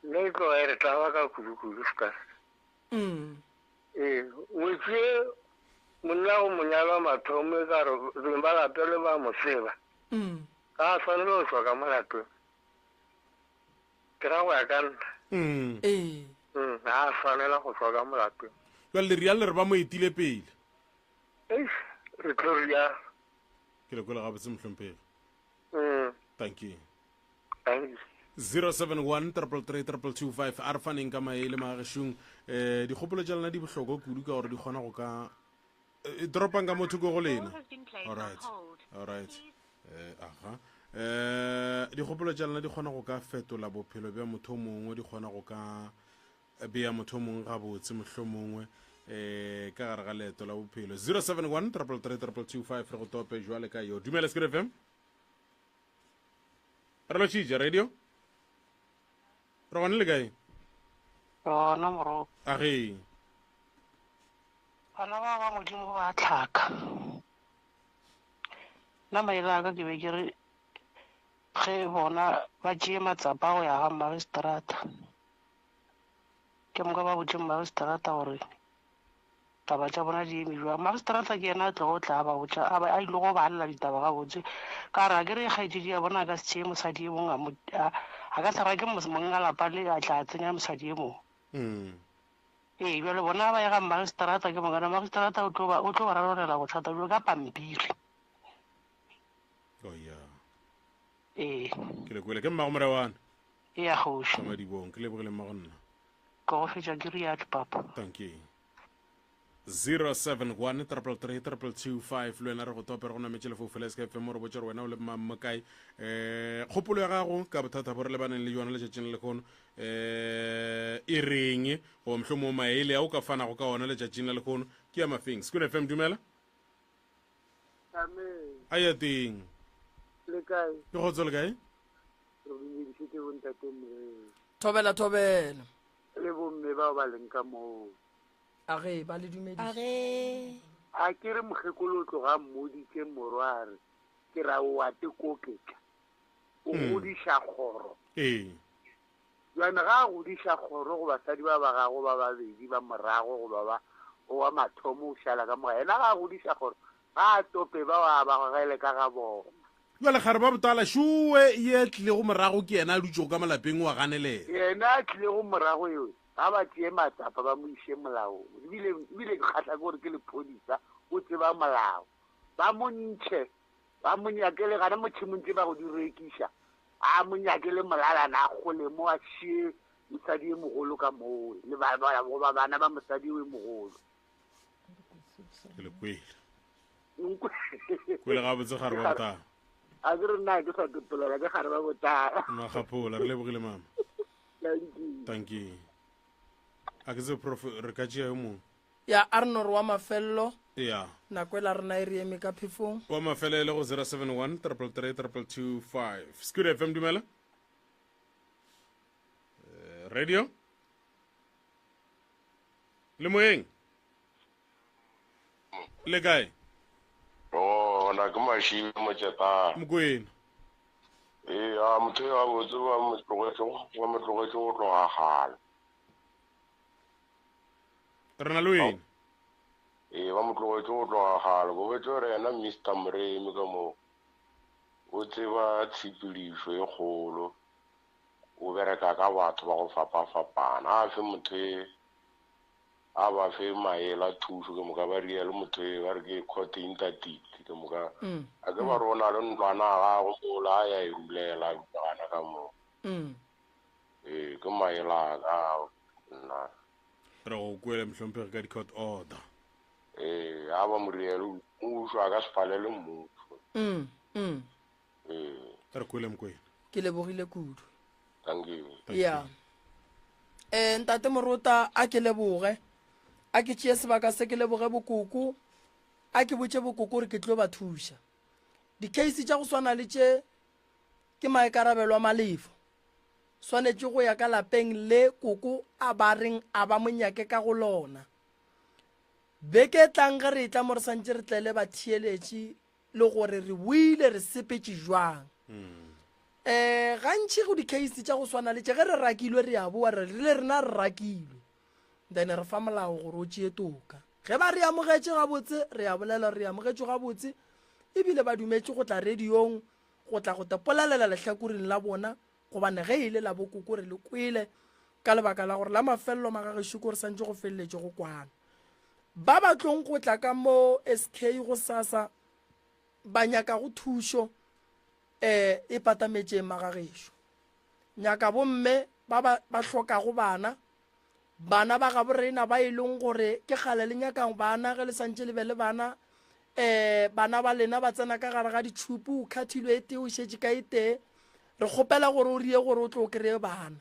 nne e tloga e re tlaba ka kudu-kudu sekase ee ngwetse monna go monyalwa mathomo e ka re beng ba lapele ba moseba ga a tshwanele go tswa ka mo lapeng ke ra go ya ka nna ga a tshwanela go tswa ka mo lapeng jale le rialo re ba mo etile pele re tlo rialo ke le kwele gabotse mohlomphegi thank you thank you 071-333-225 a re faneng ka maele magešong dikgopolo tša lena di bohlokwa kudu ka gore di kgona go ka droppang ka motho ko go lena alright aha dikgopolo tša lena di kgona go ka fetola bophelo bja motho mongwe di kgona go ka bea motho mongwe gabotse mohlho mongwe ka gare ga leeto la bophelo 071-333-225 re go tope jwale ka yo dumela Skid FM re lo tšhitša radio re gone le kae gona moro a ge bana ba ba modimo ba tlhaka nna maele a ka ke be ke re ge bona ba tšee matsapa go ya ga magistrata ke moka ba botse magistrata gore taba tša bona di eme jwang magistrata ke yena a tlo go tla ba botsa a ile go balela ditaba ga botse ka re a ke re kgaetšedi ya bona a ka se tšee mosadi e mongwe a ka tlhaba ke monga lapa le a tla tsenya mosadi e mongwe ee bjale bona ba ya ga magistrata ke mongana magistrata o tlo ba rarolela bothata bjo ka pampiri ee ke le kwele ke mmago morewana e ya kgoši ka madibong ke lebogele mmago nna ka go fetša ke rialo papa thank you 071-333-225 le wena re go topere go nametse lefoufela ska fm re botse re wena o le mamma kae kgopolo ya gago ka bothata bo re lebaneng le yona letšatšing le lekgono e reng go mohlho mo maele a o ka fanago ka ona letšatšing le lekgono ke ya mafeng Skid FM dumela a ya teng le kae ke kgotso le kae re bidisitse bontate thobela le bomme bao ba leng ka moo a ge ba le dumedisa a ke re mokgekolo o tloga mmoditse morware ke ra o ate koketla o godiša kgoro jane ga a godiša kgoro go basadi ba ba gago ba babedi ba morago goba ba o wa mathomo o šala ka moga ena ga a godiša kgoro ga a tope ba wa ba gogele ka ga bona jale gare ba botala šoe ye tlile go morago ke yena a dutšego ka malapeng wa ganelela yena a tlile go morago eo ga ba tšee matsapa ba mo iše molaong ebile ke kgatlha ke gore ke lephodisa o tseba molao ba montšhe ba monyakele gana motšhimontse ba go di rekiša a monyakele molalana a kgole mo a šie mosadi e mogolo ka moo le goba bana ba mosadi e mogolo ke le kwele ga botse gare ba botala a ke re nna ke sa topolela ke gare ba botala magaphola re lebogile mama thank you a ke se prof re ka tšea yo mongwe ya arnor wa mafelelo ya nako ela rena e re eme ka phefong wa mafelele go 071-333-225 Skid FM dumela radio le moeng le kae na ke mašimo motšetana mokwena a motho a botse wa motlogetse go tloga gala re na le wena ba motlogetse go tloga gale go betse gore yena Mr Mremi ka moo o tseba tshepedišo e kgolo o o bereka ka batho ba go fapa-fapana a fe motho a ba fe maela thuso ke moka ba riele motho ba re ke court interdict ke moka a ke ba rona le ntlwana ga go mola a ya e rulela bana ka mo ke maela ka nna re go kwele mhlomphege ka di-court order a ba moriele o šwa ka sepalele motho re kwele mkwena ke lebogile kudu thank you ya ntate Moruta a ke leboge a ke tšee sebaka se ke leboge bokoko a ke botše bokoko gore ke tlo ba thuša di-case tša go swana le tše ke maikarabelo a malefo swanetše go ya ka lapeng le koko a ba reng a ba monyake ka go lona beke tlang ge re tla mo re santše re tlele ba thieletše le gore re buile re sepetše jwang gantši go di-case tša go swana le tše ge re rakilwe re a boa re le rena re rakilwe then re fa molao gore o tšee toka ge ba re amogetše gabotse re a bolela re amogetše gabotse ebile ba dumetše go tla radiong go tla go tepolalela lehlakoreng la bona gobane ge ile la bokoko re le kwele ka lebaka la gore la mafelelo magagešo ko re santse go feleletše go kwana ba ba tlong go tla ka mo SK go sasa ba nyaka go thušo e patametšeng magagešo nyaka bomme ba hlokago bana ba gaborena ba e leng gore ke kgale le nyakang bana ge le santse le be le bana bana ba lena ba tsena ka gare ga ditšhupu o kgathilwe ete o šetše ka ete re kgopela gore o rie gore o tlo o kry-e bana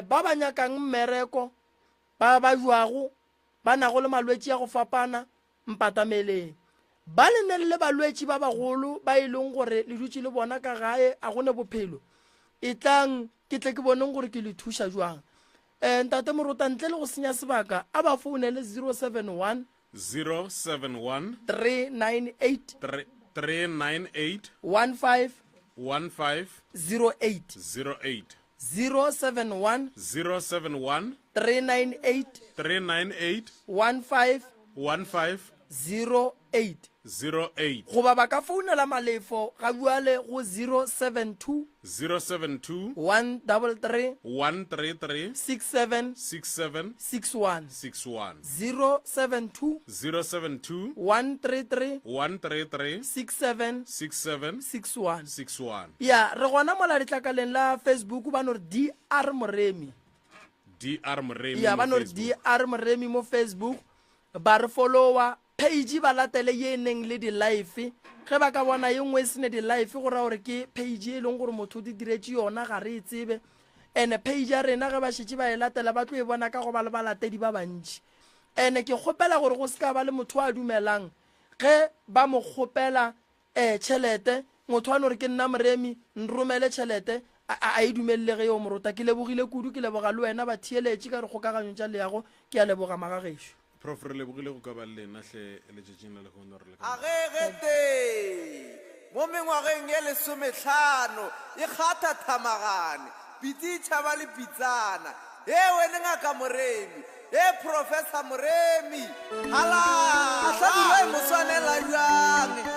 ba ba nyakang mmereko ba jwago ba nago le malwetši ya go fapana mpatameleng ba lene le balwetši ba bagolo ba e leng gore le dutše le bona ka gae a gone bophelo e tlang ke tle ke boneng gore ke le thuša jwang ntate Moruta ntle le go senya sebaka a ba founele 071 398 15 08 071 398 15 08 goba ba ka founela malefo ga buale go 072 133 67 61 072 133 67 61 ya re gona mola letlakaleng la Facebook ba no re DR Moremi ya ba no re DR Moremi mo Facebook ba re followa page ba latele ye neng le di live ge ba ka bona ye nngwe sene di live go ra gore ke page e leng gore motho di diretse yona ga re tsebe ene page ya rena ge ba šetše ba e latela ba tlo e bona ka go ba le balatedi ba bantši ene ke kgopela gore go se ka ba le motho a dumelang ge ba mo kgopela tšhelete motho a no re ke nna Moremi nromele tšhelete a e dumelele ge yo Moruta ke lebogile kudu ke leboga le wena ba thieletše ka re kgokaganyo tša leago ke a leboga magagešo prof re lebogile go ka ba lena hle letšatšing la lekgono re a gegete mo mengwageng ye 15 e kgatha thamagane pititšha ba le pitsana e wene ngaka Moremi professor Moremi hala a hlabile mo swanela jang